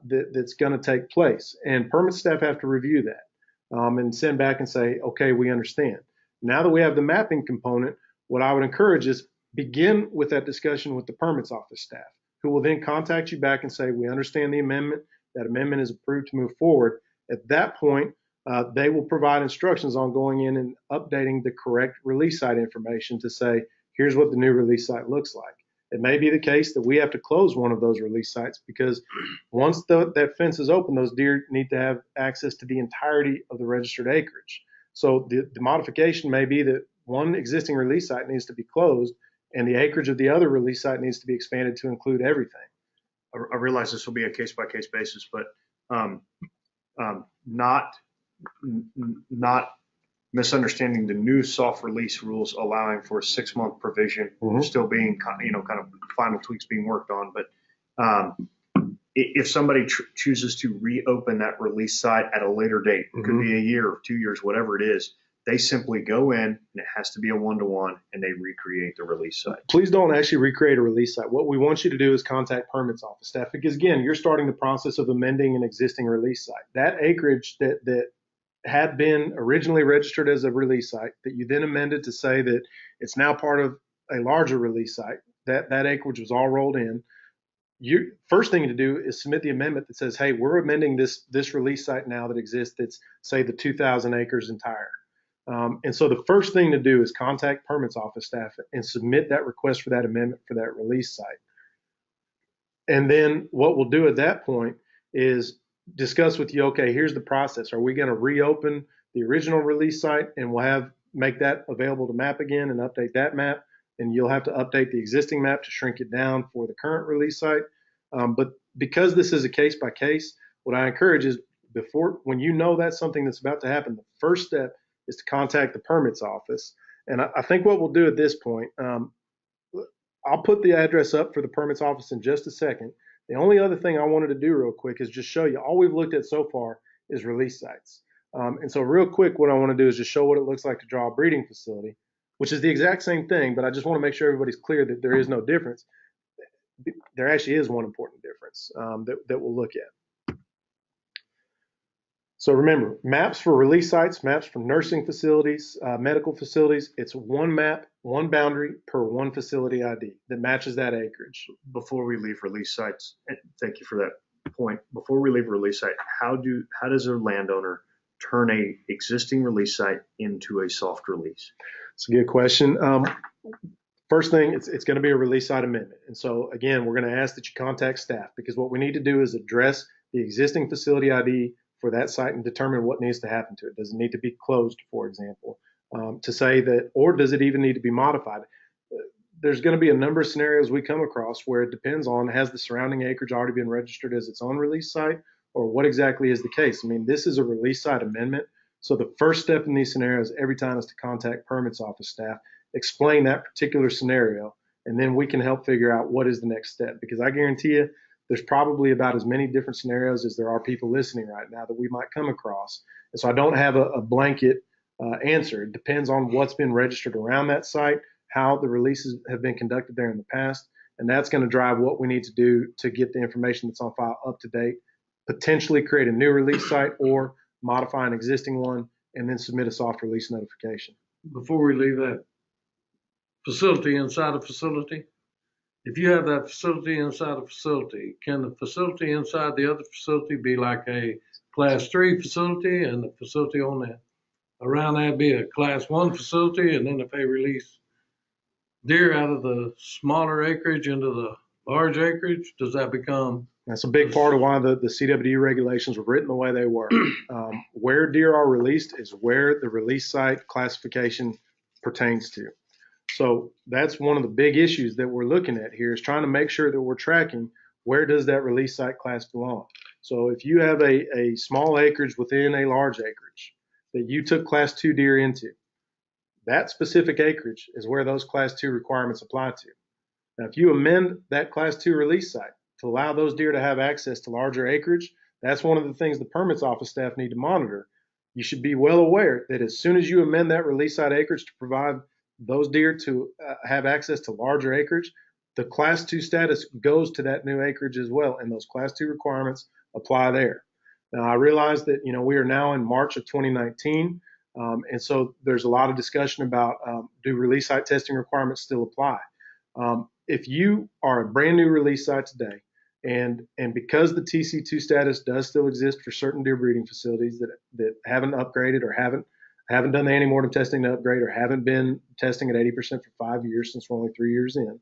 that's going to take place. And permit staff have to review that and send back and say, okay, we understand. Now that we have the mapping component, what I would encourage is begin with that discussion with the permits office staff, who will then contact you back and say, we understand the amendment. That amendment is approved to move forward. At that point, they will provide instructions on going in and updating the correct release site information to say, here's what the new release site looks like. It may be the case that we have to close one of those release sites because once that fence is open, those deer need to have access to the entirety of the registered acreage. So the modification may be that one existing release site needs to be closed and the acreage of the other release site needs to be expanded to include everything. I realize this will be a case by case basis, but not misunderstanding the new soft release rules allowing for a 6-month provision, still being kind of final tweaks being worked on. But if somebody chooses to reopen that release site at a later date, it could be a year or 2 years, whatever it is, they simply go in and it has to be a 1-to-1 and they recreate the release site. Please don't actually recreate a release site. What we want you to do is contact permits office staff, because again, you're starting the process of amending an existing release site. That acreage that had been originally registered as a release site that you then amended to say that it's now part of a larger release site, that acreage was all rolled in. Your first thing to do is submit the amendment that says, hey, we're amending this release site now that exists that's, say, the 2,000 acres entire. And so the first thing to do is contact permits office staff and submit that request for that amendment for that release site. And then what we'll do at that point is discuss with you, okay, here's the process. Are we going to reopen the original release site and we'll make that available to map again and update that map? And you'll have to update the existing map to shrink it down for the current release site. But because this is a case by case, what I encourage is when you know that's something that's about to happen, the first step is to contact the permits office. And I think what we'll do at this point, I'll put the address up for the permits office in just a second. The only other thing I wanted to do real quick is just show you, all we've looked at so far is release sites. And so real quick, what I want to do is just show what it looks like to draw a breeding facility, which is the exact same thing, but I just want to make sure everybody's clear that there is no difference. There actually is one important difference that we'll look at. So remember, maps for release sites, maps for nursing facilities, medical facilities, it's one map, one boundary per one facility ID that matches that acreage. Before we leave release sites, and thank you for that point. Before we leave a release site, how does a landowner turn a existing release site into a soft release? It's a good question. First thing, it's going to be a release site amendment. And so again, we're going to ask that you contact staff, because what we need to do is address the existing facility ID for that site and determine what needs to happen to it. Does it need to be closed, for example, to say that, or does it even need to be modified? There's going to be a number of scenarios we come across where it depends on, has the surrounding acreage already been registered as its own release site, or what exactly is the case? I mean, this is a release site amendment. So the first step in these scenarios every time is to contact permits office staff, explain that particular scenario, and then we can help figure out what is the next step. Because I guarantee you, there's probably about as many different scenarios as there are people listening right now that we might come across. And so I don't have a blanket answer. It depends on what's been registered around that site, how the releases have been conducted there in the past, and that's going to drive what we need to do to get the information that's on file up to date, potentially create a new release site or modify an existing one, and then submit a soft release notification. Before we leave that facility inside a facility, if you have that facility inside a facility, can the facility inside the other facility be like a class 3 facility, and the facility on that around that be a class 1 facility? And then if they release deer out of the smaller acreage into the large acreage, does that become? That's a big part of why the CWD regulations were written the way they were. Where deer are released is where the release site classification pertains to. So that's one of the big issues that we're looking at here, is trying to make sure that we're tracking where does that release site class belong. So if you have a small acreage within a large acreage that you took class 2 deer into, that specific acreage is where those class 2 requirements apply to. Now, if you amend that class 2 release site to allow those deer to have access to larger acreage, that's one of the things the permits office staff need to monitor. You should be well aware that as soon as you amend that release site acreage to provide those deer to have access to larger acreage, the class 2 status goes to that new acreage as well, and those class 2 requirements apply there. Now, I realize that we are now in March of 2019, and so there's a lot of discussion about do release site testing requirements still apply? If you are a brand new release site today, and because the TC2 status does still exist for certain deer breeding facilities that haven't upgraded or haven't done the antemortem testing to upgrade, or haven't been testing at 80% for 5 years since we're only 3 years in,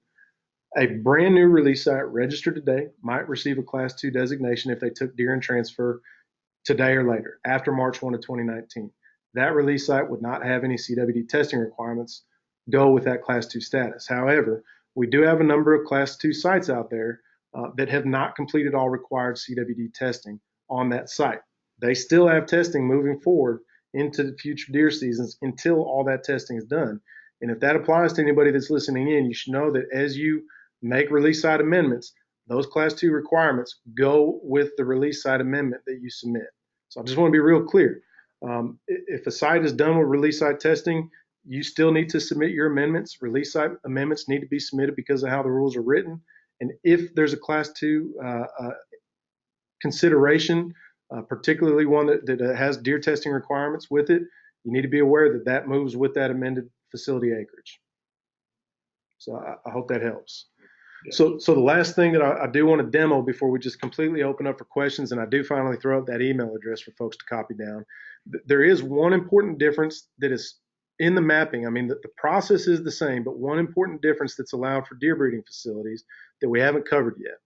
a brand new release site registered today might receive a class 2 designation if they took deer and transfer today or later, after March 1 of 2019. That release site would not have any CWD testing requirements go with that Class 2 status. However, we do have a number of Class 2 sites out there that have not completed all required CWD testing on that site. They still have testing moving forward into the future deer seasons until all that testing is done. And if that applies to anybody that's listening in, you should know that as you make release site amendments, those Class 2 requirements go with the release site amendment that you submit. So I just want to be real clear. If a site is done with release site testing, you still need to submit your amendments. Release site amendments need to be submitted because of how the rules are written. And if there's a Class 2 consideration, particularly one that has deer testing requirements with it, you need to be aware that that moves with that amended facility acreage. So I hope that helps. Yeah. So the last thing that I do want to demo before we just completely open up for questions, and I do finally throw up that email address for folks to copy down. There is one important difference that is in the mapping. I mean, the process is the same, but one important difference that's allowed for deer breeding facilities that we haven't covered yet.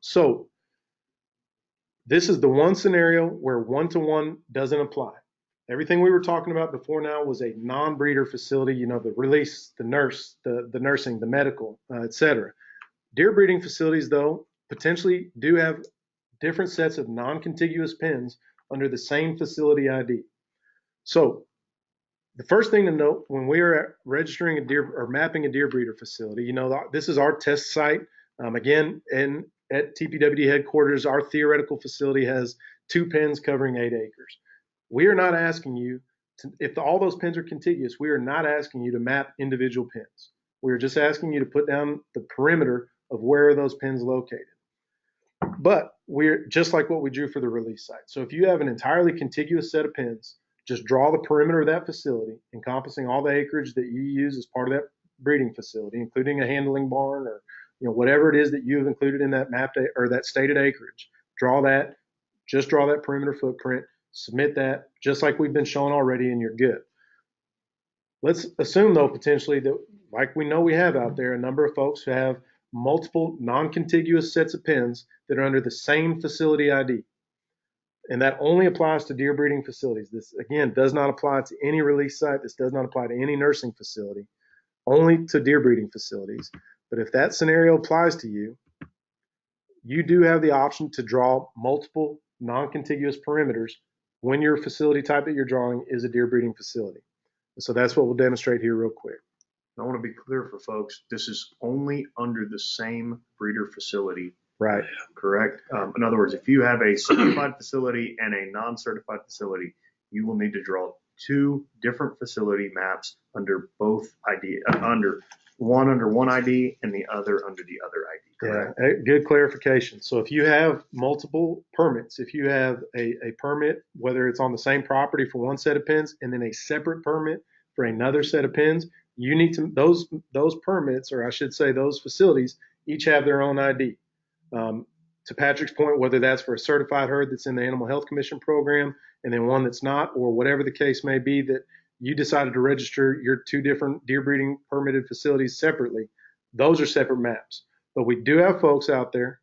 So this is the one scenario where one-to-one doesn't apply. Everything we were talking about before now was a non-breeder facility, you know, the release, the nurse, the nursing, the medical, etc. Deer breeding facilities, though, potentially do have different sets of non-contiguous pens under the same facility ID. So the first thing to note when we are registering a deer or mapping a deer breeder facility, you know, this is our test site. Again, at TPWD headquarters, our theoretical facility has 2 pens covering 8 acres. We are not asking you to, if all those pens are contiguous, we are not asking you to map individual pens. We are just asking you to put down the perimeter of where are those pens located. But we're just like what we drew for the release site. So if you have an entirely contiguous set of pens, just draw the perimeter of that facility, encompassing all the acreage that you use as part of that breeding facility, including a handling barn or whatever it is that you have included in that mapped or that stated acreage. Draw that, just draw that perimeter footprint, submit that just like we've been showing already, and you're good. Let's assume though potentially that, like we know we have out there, a number of folks who have multiple non-contiguous sets of pens that are under the same facility ID. And that only applies to deer breeding facilities. This, again, does not apply to any release site. This does not apply to any nursing facility, only to deer breeding facilities. But if that scenario applies to you, you do have the option to draw multiple non-contiguous perimeters when your facility type that you're drawing is a deer breeding facility. And so that's what we'll demonstrate here real quick. I want to be clear for folks, this is only under the same breeder facility. Right. Correct. In other words, if you have a certified facility and a non-certified facility, you will need to draw 2 different facility maps under both ID, under one ID and the other under the other ID. Correct? Yeah, good clarification. So if you have multiple permits, if you have a permit, whether it's on the same property for one set of pens and then a separate permit for another set of pens, you need to, those permits, or I should say those facilities, each have their own ID. To Patrick's point, whether that's for a certified herd that's in the Animal Health Commission program and then one that's not, or whatever the case may be, that you decided to register your 2 different deer breeding permitted facilities separately, those are separate maps. But we do have folks out there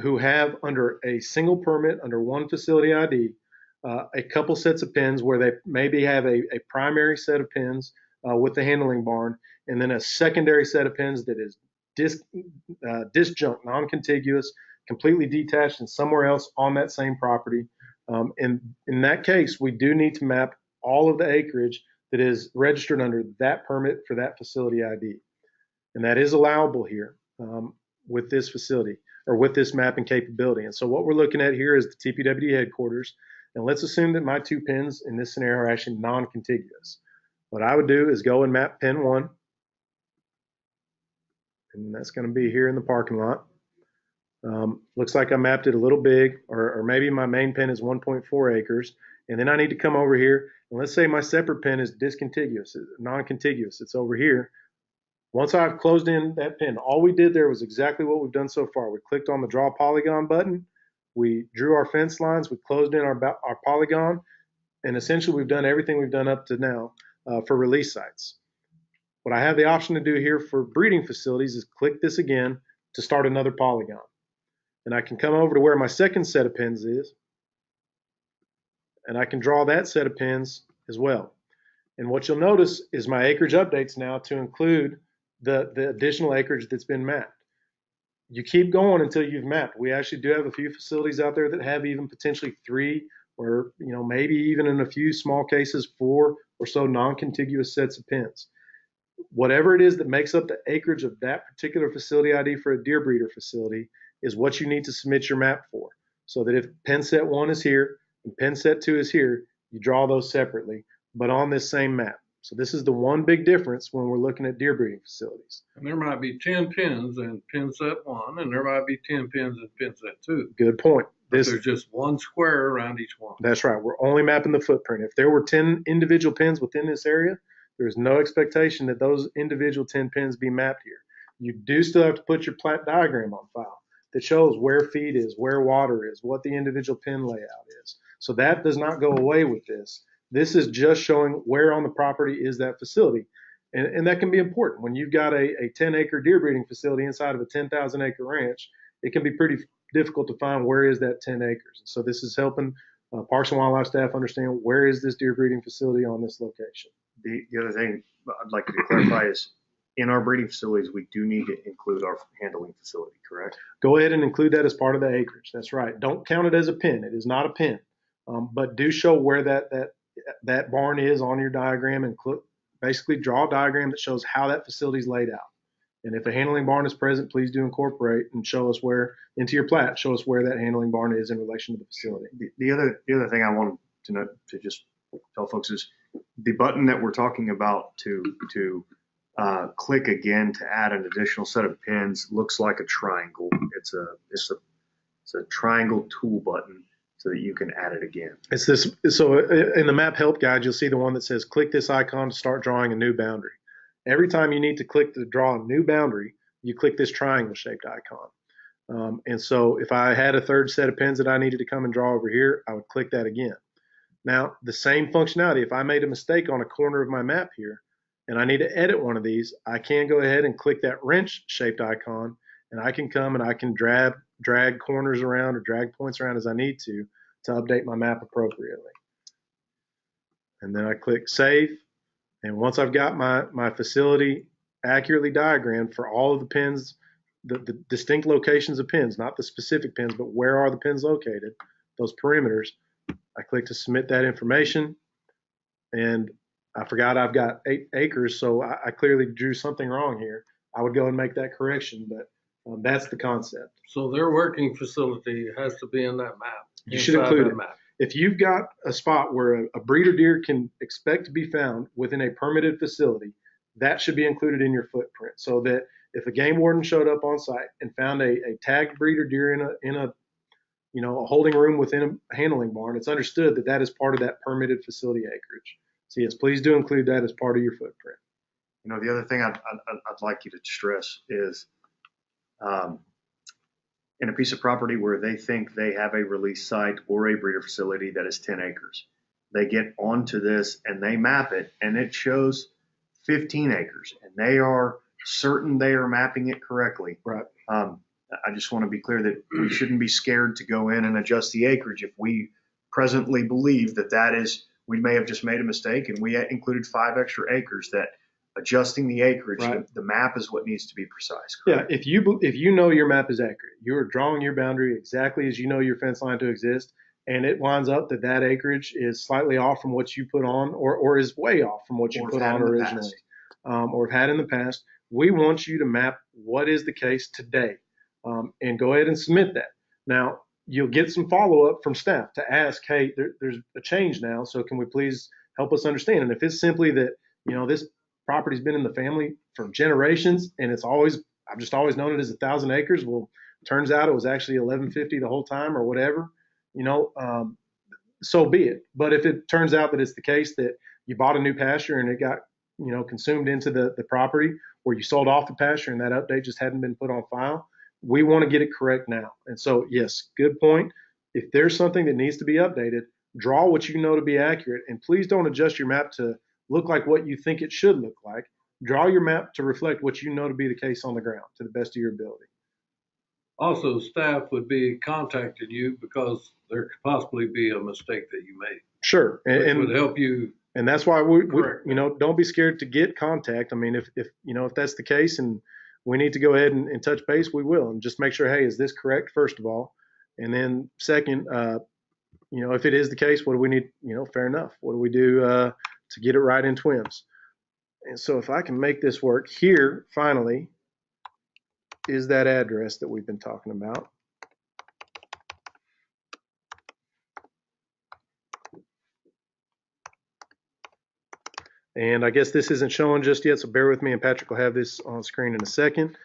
who have under a single permit, under one facility ID, a couple sets of pens where they maybe have a primary set of pens with the handling barn, and then a secondary set of pens that is disjunct, non-contiguous, completely detached and somewhere else on that same property. And in that case, we do need to map all of the acreage that is registered under that permit for that facility ID. And that is allowable here with this facility or with this mapping capability. And so what we're looking at here is the TPWD headquarters. And let's assume that my 2 pens in this scenario are actually non-contiguous. What I would do is go and map pen 1. And that's going to be here in the parking lot. Looks like I mapped it a little big, or maybe my main pen is 1.4 acres. And then I need to come over here, and let's say my separate pen is discontiguous, non-contiguous. It's over here. Once I've closed in that pen, all we did there was exactly what we've done so far. We clicked on the Draw Polygon button. We drew our fence lines. We closed in our polygon. And essentially, we've done everything we've done up to now for release sites. What I have the option to do here for breeding facilities is click this again to start another polygon. And I can come over to where my second set of pens is, and I can draw that set of pens as well. And what you'll notice is my acreage updates now to include the additional acreage that's been mapped. You keep going until you've mapped. We actually do have a few facilities out there that have even potentially 3 or maybe even in a few small cases 4 or so non-contiguous sets of pens. Whatever it is that makes up the acreage of that particular facility ID for a deer breeder facility is what you need to submit your map for. So that if pen set 1 is here and pen set 2 is here, you draw those separately, but on this same map. So this is the one big difference when we're looking at deer breeding facilities. And there might be 10 pins in pin set 1, and there might be 10 pins in pin set 2. Good point. There's just one square around each one. That's right. We're only mapping the footprint. If there were 10 individual pins within this area, there's no expectation that those individual 10 pins be mapped here. You do still have to put your plat diagram on file that shows where feed is, where water is, what the individual pin layout is. So that does not go away with this. This is just showing where on the property is that facility. And that can be important. When you've got a 10-acre deer breeding facility inside of a 10,000-acre ranch, it can be pretty difficult to find where is that 10 acres. So this is helping Parks and Wildlife staff understand where is this deer breeding facility on this location. The other thing I'd like you to clarify is in our breeding facilities, we do need to include our handling facility, correct? Go ahead and include that as part of the acreage. That's right. Don't count it as a pen. It is not a pen, but do show where that barn is on your diagram and basically draw a diagram that shows how that facility is laid out. And if a handling barn is present, please do incorporate and show us where into your plat. Show us where that handling barn is in relation to the facility. The other thing I wanted to know, to just tell folks is the button that we're talking about to click again to add an additional set of pins looks like a triangle. It's a triangle tool button so that you can add it again. It's this. So in the map help guide, you'll see the one that says click this icon to start drawing a new boundary. Every time you need to click to draw a new boundary, you click this triangle shaped icon. And so if I had a third set of pins that I needed to come and draw over here, I would click that again. Now, the same functionality, if I made a mistake on a corner of my map here and I need to edit one of these, I can go ahead and click that wrench shaped icon, and I can come and I can drag corners around or drag points around as I need to update my map appropriately. And then I click save. And once I've got my facility accurately diagrammed for all of the pins, the distinct locations of pins, not the specific pins, but where are the pins located, those perimeters, I click to submit that information. And I forgot I've got 8 acres, so I clearly drew something wrong here. I would go and make that correction, but that's the concept. So their working facility has to be in that map. You should include it. If you've got a spot where a breeder deer can expect to be found within a permitted facility, that should be included in your footprint, so that if a game warden showed up on site and found a tagged breeder deer in a holding room within a handling barn, it's understood that that is part of that permitted facility acreage. So yes, please do include that as part of your footprint. The other thing I'd like you to stress is in a piece of property where they think they have a release site or a breeder facility that is 10 acres. They get onto this and they map it and it shows 15 acres and they are certain they are mapping it correctly. Right. I just want to be clear that we shouldn't be scared to go in and adjust the acreage if we presently believe we may have just made a mistake and we included 5 extra acres. That adjusting the acreage, right. The map is what needs to be precise. Correct? Yeah, if you know your map is accurate, you're drawing your boundary exactly as you know your fence line to exist, and it winds up that acreage is slightly off from what you put on, or is way off from what you put on originally, or have had in the past. We want you to map what is the case today, and go ahead and submit that. Now, you'll get some follow-up from staff to ask, hey, there's a change now, so can we please help us understand? And if it's simply that, this property's been in the family for generations and I've just always known it as 1,000 acres. Well, turns out it was actually 1,150 the whole time or whatever, so be it. But if it turns out that it's the case that you bought a new pasture and it got, consumed into the property, or you sold off the pasture and that update just hadn't been put on file, we want to get it correct now. And so, yes, good point. If there's something that needs to be updated, draw what you know to be accurate, and please don't adjust your map to look like what you think it should look like. Draw your map to reflect what you know to be the case on the ground to the best of your ability. Also, staff would be contacting you because there could possibly be a mistake that you made. Sure. And would help you And that's why we Correct. don't be scared to get contact. I mean, if that's the case and we need to go ahead and touch base, we will, and just make sure, hey, is this correct, first of all, and then second, if it is the case, what do we need? Fair enough. What do we do to get it right in TWIMS? And so if I can make this work here, finally, is that address that we've been talking about. And I guess this isn't showing just yet, so bear with me, and Patrick will have this on screen in a second.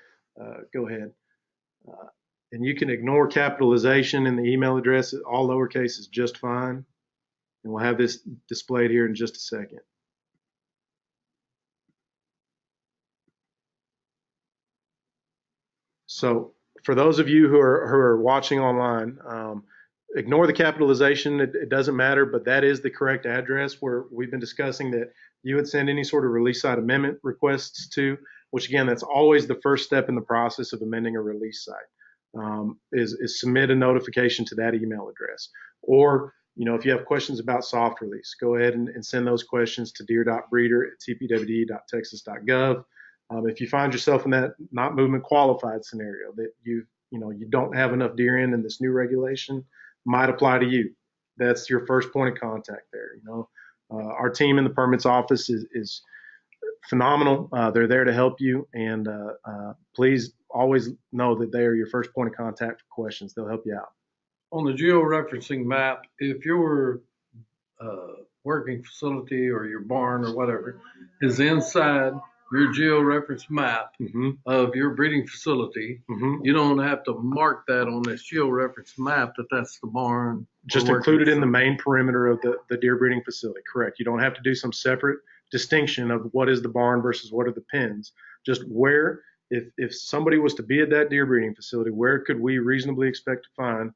Go ahead. And you can ignore capitalization in the email address. All lowercase is just fine. And we'll have this displayed here in just a second. So for those of you who are watching online, ignore the capitalization. It doesn't matter, but that is the correct address where we've been discussing that you would send any sort of release site amendment requests to, which again, that's always the first step in the process of amending a release site, is submit a notification to that email address. Or, if you have questions about soft release, go ahead and send those questions to deer.breeder@tpwd.texas.gov. If you find yourself in that not movement qualified scenario, that you don't have enough deer in, and this new regulation might apply to you, that's your first point of contact there. Our team in the permits office is phenomenal. They're there to help you, and please always know that they are your first point of contact for questions. They'll help you out. On the georeferencing map, if your working facility or your barn or whatever is inside your georeference map of your breeding facility, you don't have to mark that on this georeference map that that's the barn. Just include it in the main perimeter of the deer breeding facility. Correct. You don't have to do some separate distinction of what is the barn versus what are the pens. Just where, if somebody was to be at that deer breeding facility, where could we reasonably expect to find,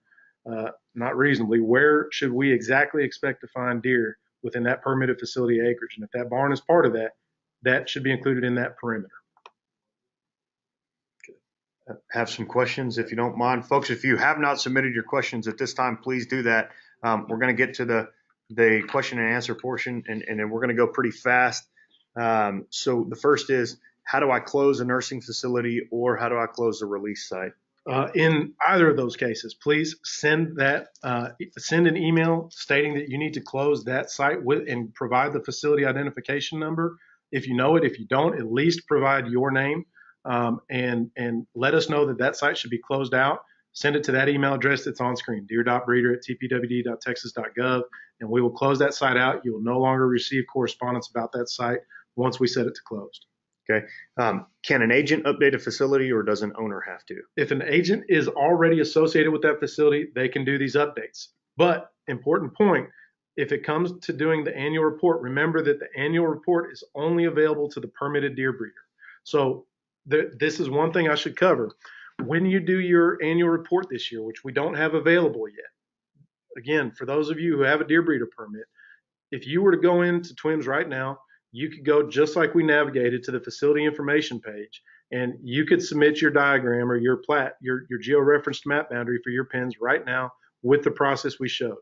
not reasonably, where should we exactly expect to find deer within that permitted facility acreage? And if that barn is part of that, that should be included in that perimeter. Have some questions, if you don't mind. Folks, if you have not submitted your questions at this time, please do that. We're going to get to the question and answer portion, and then we're going to go pretty fast. So the first is, how do I close a nursing facility, or how do I close a release site? In either of those cases, please send an email stating that you need to close that site and provide the facility identification number. If you know it, if you don't, at least provide your name, and let us know that site should be closed out. Send it to that email address that's on screen, deer.breeder@tpwd.texas.gov, and we will close that site out. You will no longer receive correspondence about that site once we set it to closed. Okay. Can an agent update a facility, or does an owner have to? If an agent is already associated with that facility, they can do these updates. But important point, if it comes to doing the annual report, remember that the annual report is only available to the permitted deer breeder. So this is one thing I should cover. When you do your annual report this year, which we don't have available yet, again, for those of you who have a deer breeder permit, if you were to go into TWIMS right now, you could go just like we navigated to the facility information page, and you could submit your diagram or your plat, your georeferenced map boundary for your pens right now with the process we showed.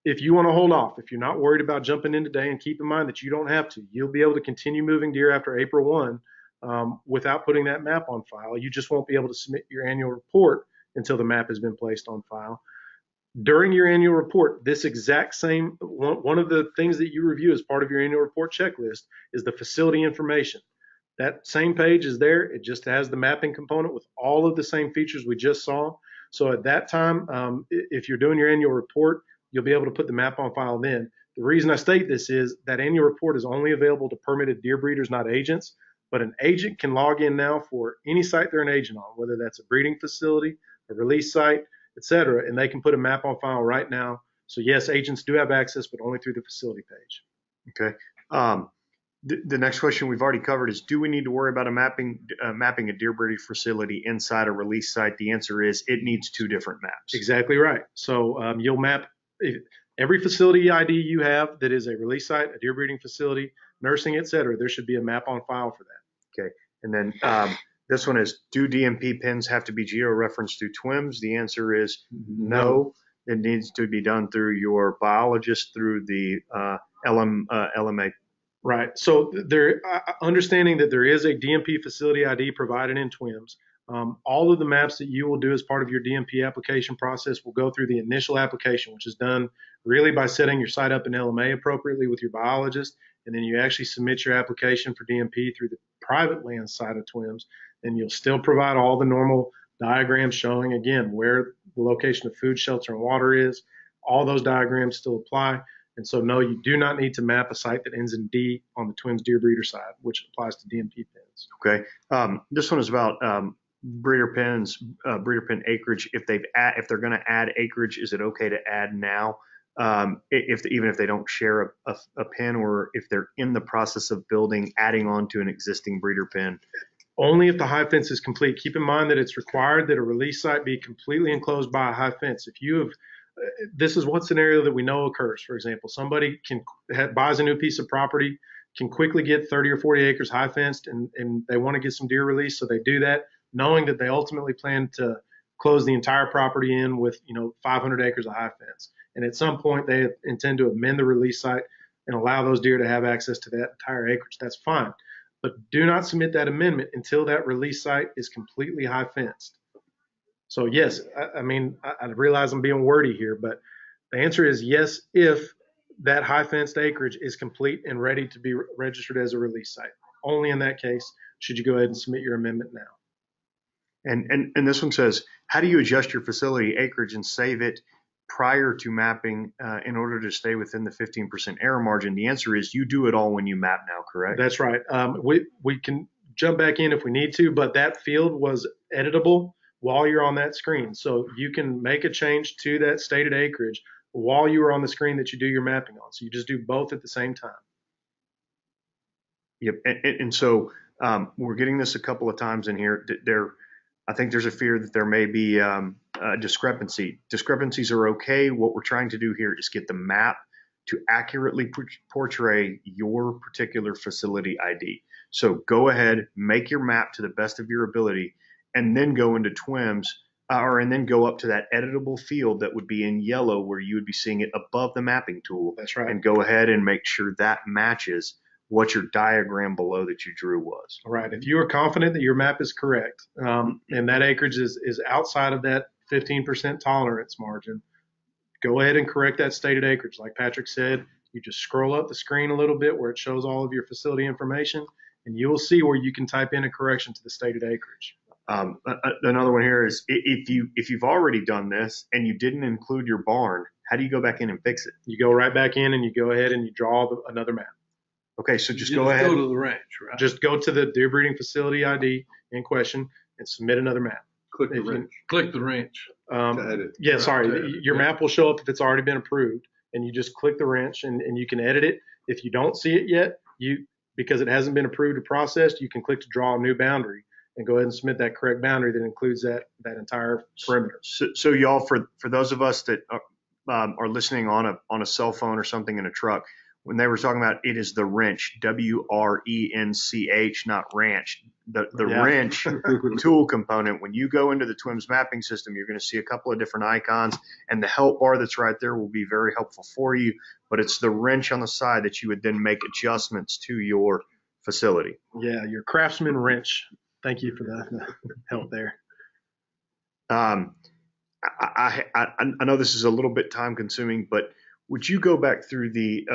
If you want to hold off, if you're not worried about jumping in today, and keep in mind that you don't have to, you'll be able to continue moving deer after April 1 without putting that map on file. You just won't be able to submit your annual report until the map has been placed on file. During your annual report, this exact same, one of the things that you review as part of your annual report checklist is the facility information. That same page is there. It just has the mapping component with all of the same features we just saw. So at that time, if you're doing your annual report, you'll be able to put the map on file then. The reason I state this is that annual report is only available to permitted deer breeders, not agents. But an agent can log in now for any site they're an agent on, whether that's a breeding facility, a release site, etc., and they can put a map on file right now. So yes, agents do have access, but only through the facility page. Okay. The next question we've already covered is, do we need to worry about mapping a deer breeding facility inside a release site? The answer is, it needs two different maps. Exactly right. So you'll map every facility ID you have that is a release site, a deer breeding facility, nursing, etc. There should be a map on file for that. Okay. And then this one is, do DMP pins have to be georeferenced through TWIMS? The answer is no. it needs to be done through your biologist, through the LMA. Right. So understanding that there is a DMP facility ID provided in TWIMS, all of the maps that you will do as part of your DMP application process will go through the initial application, which is done really by setting your site up in LMA appropriately with your biologist, and then you actually submit your application for DMP through the private land side of TWIMS, and you'll still provide all the normal diagrams showing, again, where the location of food, shelter, and water is. All those diagrams still apply. And so, no, you do not need to map a site that ends in D on the TWIMS deer breeder side, which applies to DMP pens. Okay. This one is about breeder pens, breeder pen acreage. If they're going to add acreage, is it okay to add now? Even if they don't share a pen, or if they're in the process of adding on to an existing breeder pen? Only if the high fence is complete. Keep in mind that it's required that a release site be completely enclosed by a high fence. If you have this is one scenario that we know occurs. For example, somebody buys a new piece of property, can quickly get 30 or 40 acres high fenced, and they want to get some deer release, so they do that, knowing that they ultimately plan to close the entire property in with 500 acres of high fence. And at some point, they intend to amend the release site and allow those deer to have access to that entire acreage. That's fine, but do not submit that amendment until that release site is completely high fenced. So yes, I mean, I realize I'm being wordy here, but the answer is yes, if that high fenced acreage is complete and ready to be registered as a release site. Only in that case should you go ahead and submit your amendment now. And this one says, how do you adjust your facility acreage and save it prior to mapping in order to stay within the 15% error margin? The answer is you do it all when you map now, correct? That's right. We can jump back in if we need to, but that field was editable while you're on that screen. So you can make a change to that stated acreage while you are on the screen that you do your mapping on. So you just do both at the same time. Yep. And so we're getting this a couple of times in here. I think there's a fear that there may be a discrepancy. Discrepancies are okay. What we're trying to do here is get the map to accurately portray your particular facility ID. So go ahead, make your map to the best of your ability, and then go into TWIMS, and then go up to that editable field that would be in yellow where you would be seeing it above the mapping tool. That's right. And go ahead and make sure that matches what your diagram below that you drew was. All right. If you are confident that your map is correct, and that acreage is outside of that 15% tolerance margin, go ahead and correct that stated acreage. Like Patrick said, you just scroll up the screen a little bit where it shows all of your facility information, and you will see where you can type in a correction to the stated acreage. Another one here is if you've already done this and you didn't include your barn, how do you go back in and fix it? You go right back in and you go ahead and you draw another map. Okay, so just go ahead. Go to the ranch, right? Just go to the deer breeding facility ID in question and submit another map. Click the ranch. Click the ranch. To edit. Yeah, Right, sorry. Your map will show up if it's already been approved, and you just click the wrench and you can edit it. If you don't see it yet, because it hasn't been approved or processed, you can click to draw a new boundary and go ahead and submit that correct boundary that includes that entire perimeter. So y'all, for those of us that are listening on a cell phone or something in a truck, when they were talking about it is the wrench, WRENCH, not ranch. The wrench tool component, when you go into the TWIMS mapping system, you're going to see a couple of different icons, and the help bar that's right there will be very helpful for you, but it's the wrench on the side that you would then make adjustments to your facility. Yeah, your Craftsman wrench. Thank you for the help there. I know this is a little bit time consuming, but would you go back through the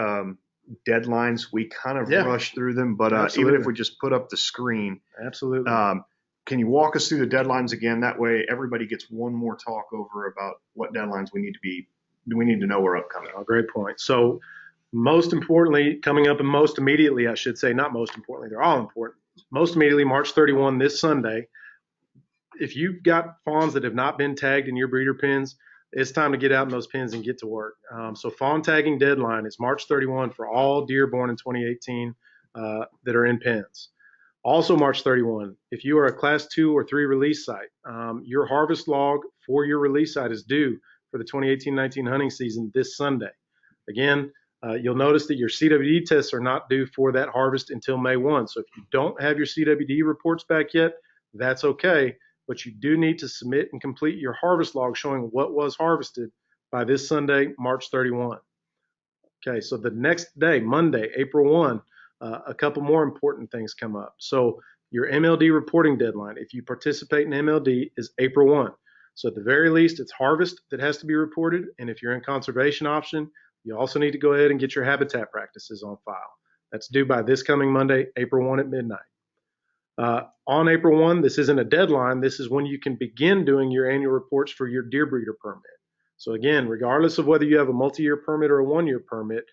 deadlines? We kind of rushed through them, but even if we just put up the screen. Absolutely. Can you walk us through the deadlines again? That way everybody gets one more talk over about what deadlines we need to know are upcoming. Oh, great point. So most importantly, coming up and most immediately, I should say, not most importantly, they're all important. Most immediately, March 31, this Sunday, if you've got fawns that have not been tagged in your breeder pens, it's time to get out in those pens and get to work. So fawn tagging deadline is March 31 for all deer born in 2018 that are in pens. Also March 31, if you are a class 2 or 3 release site, your harvest log for your release site is due for the 2018-19 hunting season this Sunday. Again, you'll notice that your CWD tests are not due for that harvest until May 1. So if you don't have your CWD reports back yet, that's okay. But you do need to submit and complete your harvest log showing what was harvested by this Sunday, March 31. Okay, so the next day, Monday, April 1, a couple more important things come up. So your MLD reporting deadline, if you participate in MLD, is April 1. So at the very least, it's harvest that has to be reported. And if you're in conservation option, you also need to go ahead and get your habitat practices on file. That's due by this coming Monday, April 1 at midnight. On April 1, this isn't a deadline. This is when you can begin doing your annual reports for your deer breeder permit. So again, regardless of whether you have a multi-year permit or a one-year permit,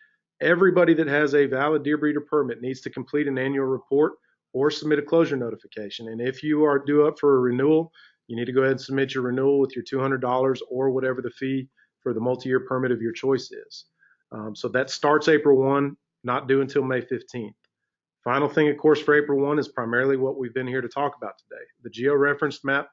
everybody that has a valid deer breeder permit needs to complete an annual report or submit a closure notification. And if you are due up for a renewal, you need to go ahead and submit your renewal with your $200 or whatever the fee for the multi-year permit of your choice is. So that starts April 1, not due until May 15th. Final thing, of course, for April 1 is primarily what we've been here to talk about today. The geo-referenced map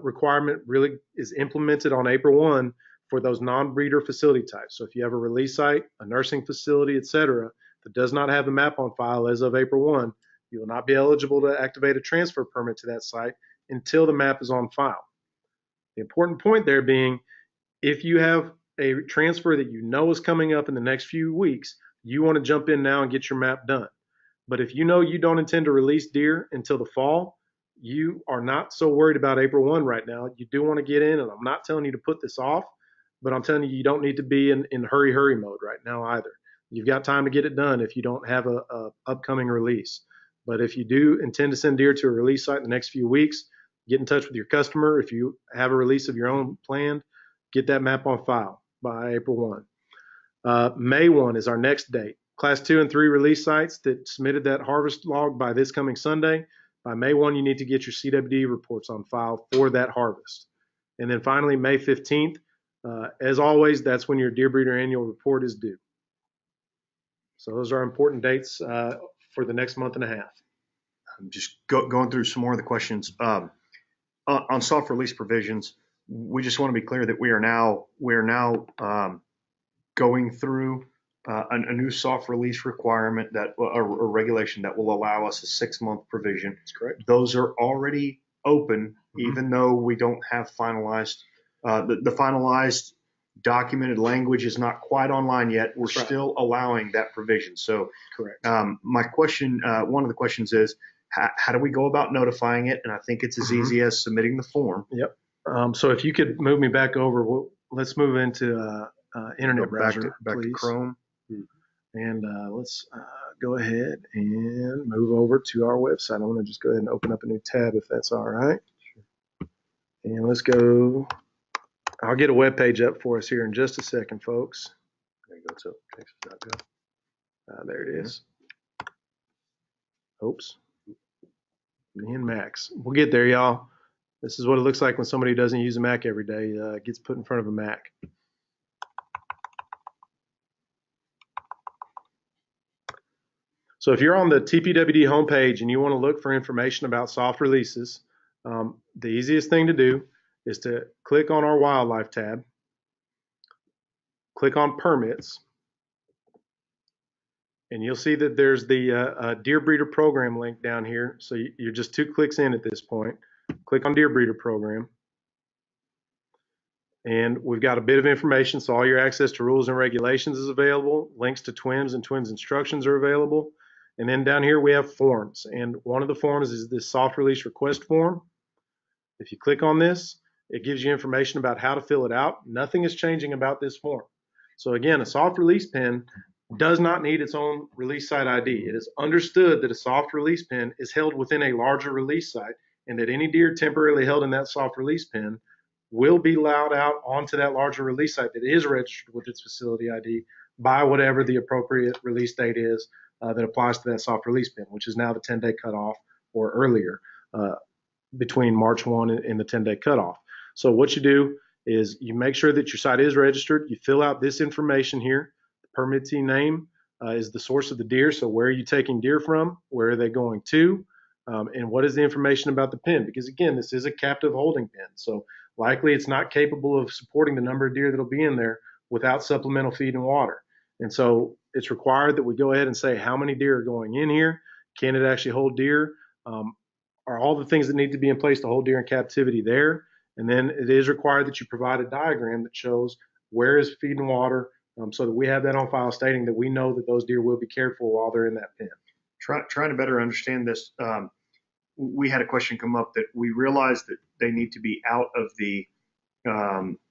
requirement really is implemented on April 1 for those non-breeder facility types. So if you have a release site, a nursing facility, etc., that does not have a map on file as of April 1, you will not be eligible to activate a transfer permit to that site until the map is on file. The important point there being, if you have a transfer that you know is coming up in the next few weeks, you want to jump in now and get your map done. But if you know you don't intend to release deer until the fall, you are not so worried about April 1 right now. You do want to get in, and I'm not telling you to put this off, but I'm telling you, you don't need to be in hurry mode right now either. You've got time to get it done if you don't have a upcoming release. But if you do intend to send deer to a release site in the next few weeks, get in touch with your customer. If you have a release of your own planned, get that map on file by April 1. May 1 is our next date. Class 2 and 3 release sites that submitted that harvest log by this coming Sunday, by May 1, you need to get your CWD reports on file for that harvest. And then finally, May 15th, as always, that's when your deer breeder annual report is due. So those are important dates for the next month and a half. I'm just going through some more of the questions. On soft release provisions, we just want to be clear that we are now going through a new soft release requirement that a regulation that will allow us a 6-month provision. That's correct. Those are already open, even though we don't have finalized the finalized documented language is not quite online yet. We're still allowing that provision. So correct. My question, one of the questions is, how do we go about notifying it? And I think it's as easy as submitting the form. Yep. So if you could move me back over, let's move into internet browser, back to Chrome. And let's go ahead and move over to our website. I'm going to just go ahead and open up a new tab if that's all right. And let's go. I'll get a web page up for us here in just a second, folks. There you go. So Texas.gov. There it is. Oops. Me and Macs. We'll get there, y'all. This is what it looks like when somebody doesn't use a Mac every day, gets put in front of a Mac. So if you're on the TPWD homepage and you want to look for information about soft releases, the easiest thing to do is to click on our wildlife tab, click on permits, and you'll see that there's the deer breeder program link down here. So you're just 2 clicks in at this point. Click on deer breeder program. And we've got a bit of information. So all your access to rules and regulations is available. Links to TWIMS and TWIMS instructions are available. And then down here we have forms. And one of the forms is this soft release request form. If you click on this, it gives you information about how to fill it out. Nothing is changing about this form. So again, a soft release pen does not need its own release site ID. It is understood that a soft release pen is held within a larger release site, and that any deer temporarily held in that soft release pen will be allowed out onto that larger release site that is registered with its facility ID by whatever the appropriate release date is that applies to that soft release pen, which is now the 10-day cutoff or earlier between March 1 and the 10-day cutoff. So what you do is you make sure that your site is registered. You fill out this information here. The permittee name is the source of the deer. So where are you taking deer from? Where are they going to? And what is the information about the pen? Because again, this is a captive holding pen. So likely it's not capable of supporting the number of deer that'll be in there without supplemental feed and water. And so it's required that we go ahead and say how many deer are going in here. Can it actually hold deer? Are all the things that need to be in place to hold deer in captivity there? And then it is required that you provide a diagram that shows where is feed and water, so that we have that on file stating that we know that those deer will be cared for while they're in that pen. Trying to better understand this, we had a question come up that we realized that they need to be out of the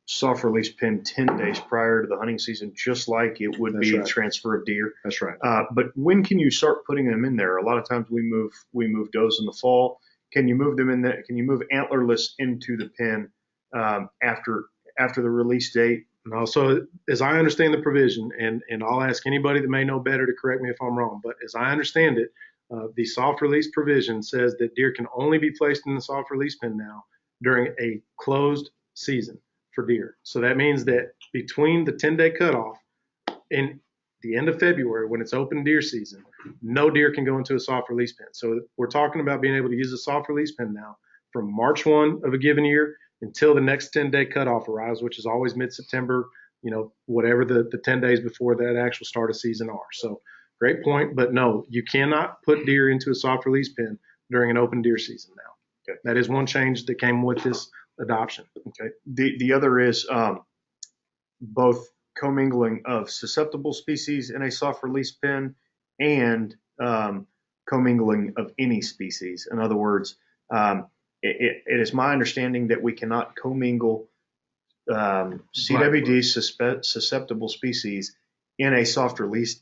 soft release pen 10 days prior to the hunting season, just like it would be a transfer of deer. That's right. But when can you start putting them in there? A lot of times we move does in the fall. Can you move them in there? Can you move antlerless into the pen after the release date? No, so as I understand the provision, and I'll ask anybody that may know better to correct me if I'm wrong, but as I understand it, the soft release provision says that deer can only be placed in the soft release pen now during a closed season for deer. So that means that between the 10-day cutoff and the end of February, when it's open deer season, no deer can go into a soft release pen. So we're talking about being able to use a soft release pen now from March 1 of a given year until the next 10-day cutoff arrives, which is always mid-September, whatever the 10 days before that actual start of season are. So great point, but no, you cannot put deer into a soft release pen during an open deer season now. Okay. That is one change that came with this adoption. Okay. The other is both commingling of susceptible species in a soft release pen and commingling of any species. In other words, it is my understanding that we cannot commingle CWD susceptible species in a soft release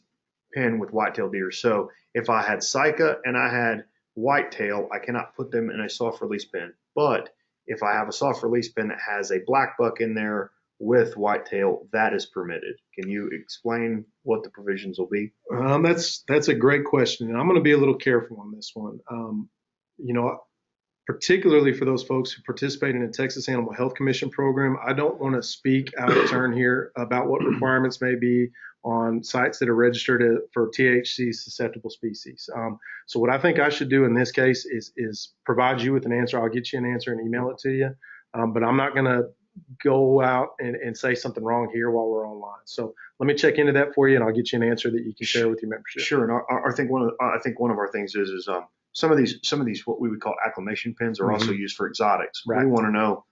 pen with whitetail deer. So if I had Sika and I had whitetail, I cannot put them in a soft release pen. But if I have a soft release pen that has a black buck in there with whitetail, that is permitted. Can you explain what the provisions will be? That's a great question, and I'm going to be a little careful on this one. Particularly for those folks who participate in a Texas Animal Health Commission program, I don't want to speak out of turn here about what requirements may be on sites that are registered for THC susceptible species. So what I think I should do in this case is provide you with an answer. I'll get you an answer and email it to you, but I'm not going to go out and say something wrong here while we're online. So let me check into that for you, and I'll get you an answer that you can share with your membership. Sure. And I think one of our things is some of these what we would call acclimation pens are also used for exotics. Right. We want to know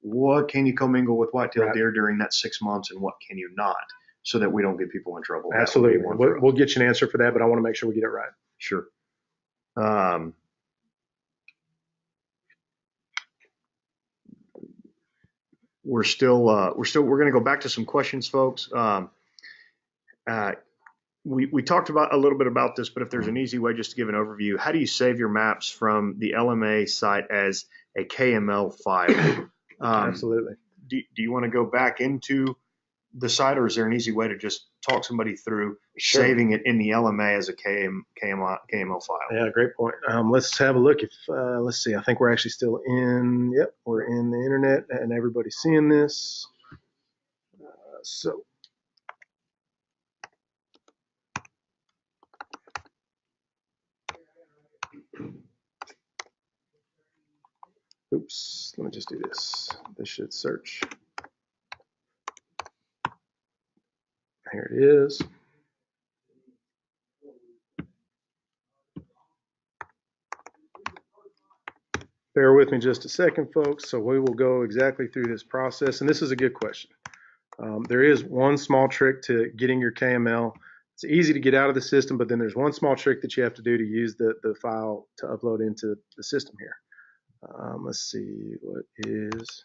what can you commingle with whitetail deer during that 6 months and what can you not, so that we don't get people in trouble. Absolutely. We'll get you an answer for that, but I want to make sure we get it right. Sure. We're going to go back to some questions, folks. We talked about a little bit about this, but if there's an easy way just to give an overview, how do you save your maps from the LMA site as a KML file? Absolutely. Do you want to go back into the site, or is there an easy way to just talk somebody through saving it in the LMA as a KML file? Yeah, great point. Let's have a look. Let's see, I think we're actually still in, we're in the internet and everybody's seeing this. Oops, let me just do this. This should search. Here it is. Bear with me just a second, folks. So we will go exactly through this process. And this is a good question. There is one small trick to getting your KML. It's easy to get out of the system, but then there's one small trick that you have to do to use the file to upload into the system here. Let's see, what is...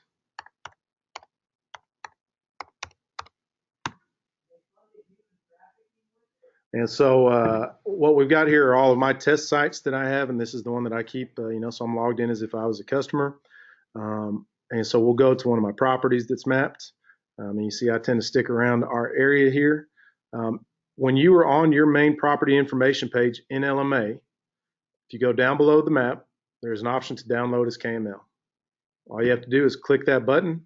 And so what we've got here are all of my test sites that I have, and this is the one that I keep, so I'm logged in as if I was a customer. And so we'll go to one of my properties that's mapped. And you see I tend to stick around our area here. When you are on your main property information page in LMA, if you go down below the map, there's an option to download as KML. All you have to do is click that button,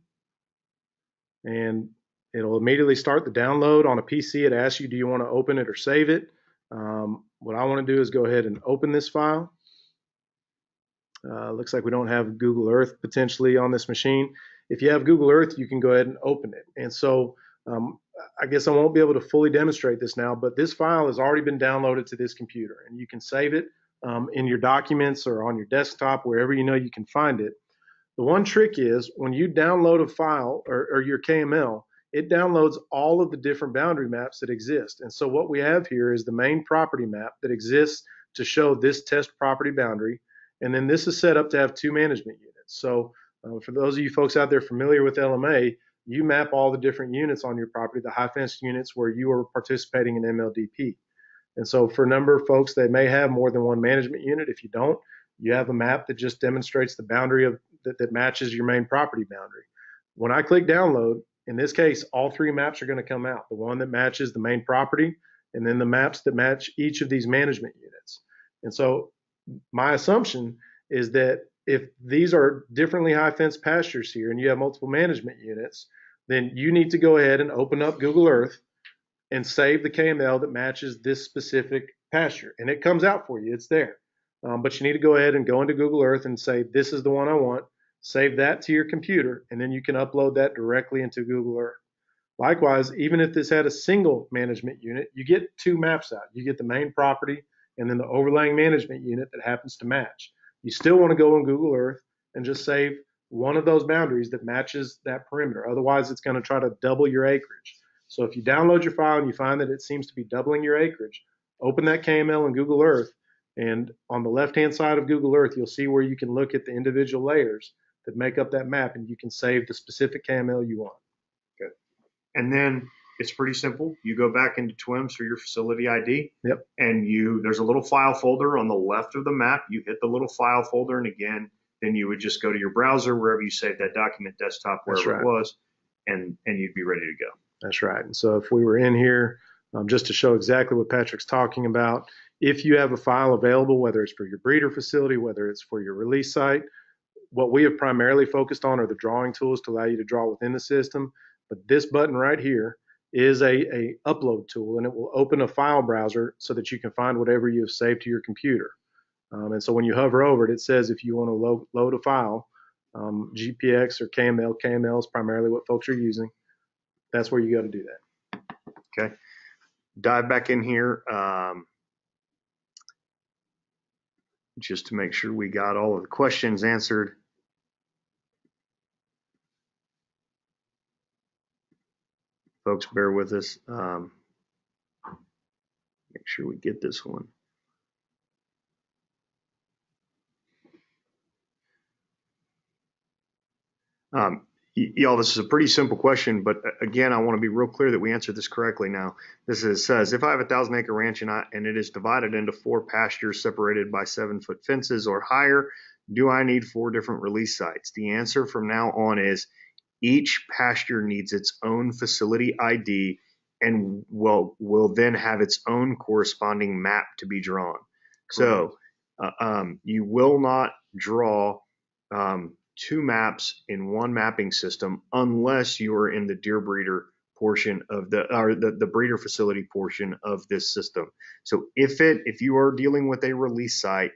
and it'll immediately start the download on a PC. It asks you, do you want to open it or save it? What I want to do is go ahead and open this file. Looks like we don't have Google Earth potentially on this machine. If you have Google Earth, you can go ahead and open it. And so I guess I won't be able to fully demonstrate this now, but this file has already been downloaded to this computer, and you can save it in your documents or on your desktop, wherever you can find it. The one trick is when you download a file or your KML, it downloads all of the different boundary maps that exist. And so what we have here is the main property map that exists to show this test property boundary. And then this is set up to have 2 management units. So for those of you folks out there familiar with LMA, you map all the different units on your property, the high fence units where you are participating in MLDP. And so for a number of folks, they may have more than one management unit. If you don't, you have a map that just demonstrates the boundary of that matches your main property boundary. When I click download, in this case, all 3 maps are going to come out. The one that matches the main property, and then the maps that match each of these management units. And so my assumption is that if these are differently high fence pastures here and you have multiple management units, then you need to go ahead and open up Google Earth and save the KML that matches this specific pasture. And it comes out for you, it's there. But you need to go ahead and go into Google Earth and say, this is the one I want, save that to your computer, and then you can upload that directly into Google Earth. Likewise, even if this had a single management unit, you get 2 maps out. You get the main property and then the overlaying management unit that happens to match. You still want to go on Google Earth and just save one of those boundaries that matches that perimeter. Otherwise, it's going to try to double your acreage. So if you download your file and you find that it seems to be doubling your acreage, open that KML in Google Earth, and on the left-hand side of Google Earth, you'll see where you can look at the individual layers that make up that map, and you can save the specific KML you want. Good. And then it's pretty simple. You go back into TWIMS for your facility ID. Yep. And there's a little file folder on the left of the map. You hit the little file folder, and again, then you would just go to your browser, wherever you saved that document, desktop, wherever it was, and you'd be ready to go. That's right. And so if we were in here, just to show exactly what Patrick's talking about, if you have a file available, whether it's for your breeder facility, whether it's for your release site, what we have primarily focused on are the drawing tools to allow you to draw within the system. But this button right here is a upload tool, and it will open a file browser so that you can find whatever you have saved to your computer. And so when you hover over it, it says if you want to load a file, GPX or KML, KML is primarily what folks are using. That's where you go to do that. Okay. Dive back in here just to make sure we got all of the questions answered. Folks, bear with us. Make sure we get this one. Y'all, this is a pretty simple question, but again, I want to be real clear that we answered this correctly now. Says, if I have a 1,000-acre ranch and it is divided into 4 pastures separated by 7-foot fences or higher, do I need 4 different release sites? The answer from now on is each pasture needs its own facility ID and will then have its own corresponding map to be drawn. Correct. So you will not draw 2 maps in one mapping system unless you are in the deer breeder portion of the breeder facility portion of this system. So if you are dealing with a release site,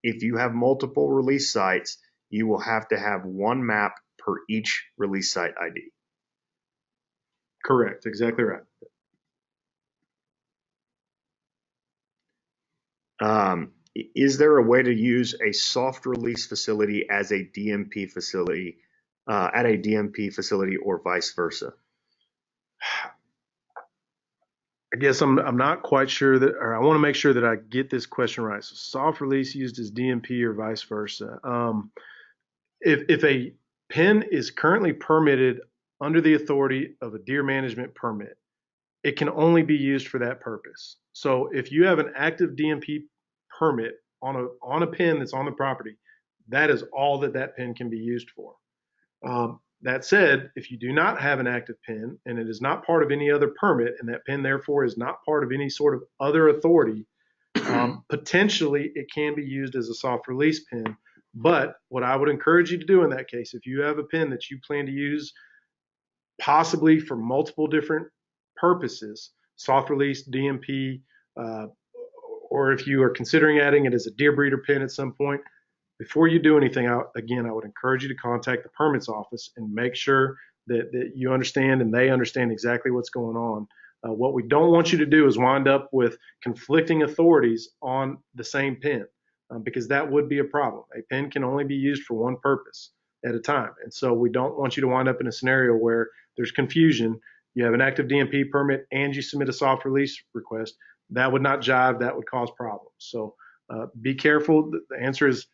if you have multiple release sites, you will have to have 1 map per each release site ID. Correct, exactly right. Is there a way to use a soft release facility as a DMP facility at a DMP facility or vice versa? I guess I'm not quite sure that, or I want to make sure that I get this question right. So soft release used as DMP or vice versa. If a pen is currently permitted under the authority of a deer management permit, it can only be used for that purpose. So if you have an active DMP permit on a pen that's on the property, that is all that pen can be used for. That said, if you do not have an active pen and it is not part of any other permit, and that pen therefore is not part of any sort of other authority, potentially it can be used as a soft release pen. But what I would encourage you to do in that case, if you have a pen that you plan to use possibly for multiple different purposes, soft release, DMP, or if you are considering adding it as a deer breeder pen at some point, before you do anything, I would encourage you to contact the permits office and make sure that you understand and they understand exactly what's going on. What we don't want you to do is wind up with conflicting authorities on the same pen, because that would be a problem. A pen can only be used for one purpose at a time. And so we don't want you to wind up in a scenario where there's confusion you have an active DMP permit and you submit a soft release request, that would not jive. That would cause problems. So be careful. The answer is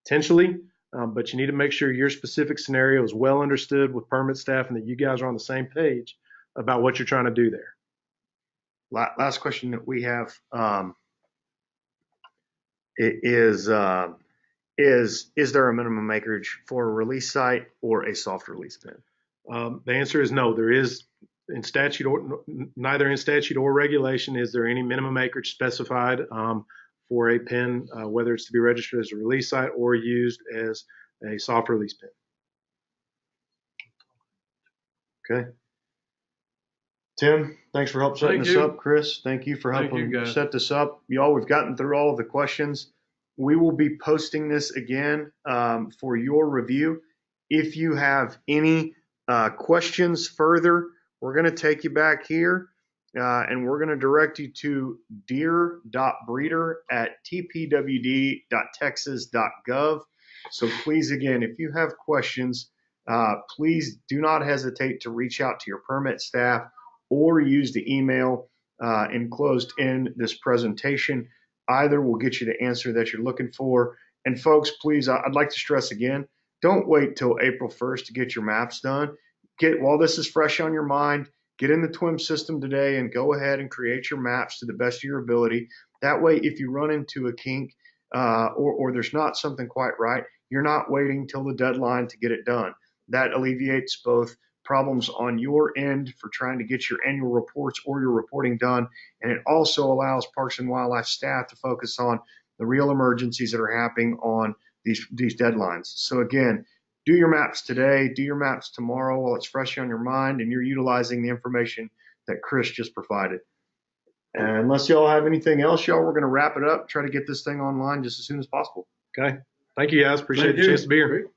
potentially, but you need to make sure your specific scenario is well understood with permit staff and that you guys are on the same page about what you're trying to do there. Last question that we have is there a minimum acreage for a release site or a soft release pen? The answer is no. There is in statute or neither in statute or regulation is there any minimum acreage specified for a pen, whether it's to be registered as a release site or used as a soft release pen. Okay. Tim, thanks for helping setting this up. Chris, thank you for helping set this up. Y'all, we've gotten through all of the questions. We will be posting this again for your review. If you have any questions further, we're going to take you back here and we're going to direct you to deer.breeder@tpwd.texas.gov. So please, again, if you have questions, please do not hesitate to reach out to your permit staff or use the email enclosed in this presentation. Either will get you the answer that you're looking for. And folks, please, I'd like to stress again, don't wait till April 1st to get your maps done. While this is fresh on your mind, get in the TWIM system today and go ahead and create your maps to the best of your ability. That way, if you run into a kink or there's not something quite right, you're not waiting till the deadline to get it done. That alleviates both problems on your end for trying to get your annual reports or your reporting done, and it also allows Parks and Wildlife staff to focus on the real emergencies that are happening on these deadlines. So again, do your maps today, do your maps tomorrow while it's fresh on your mind and you're utilizing the information that Chris just provided. And unless y'all have anything else, y'all, we're going to wrap it up, try to get this thing online just as soon as possible. Okay. Thank you, guys. Appreciate the chance to be here.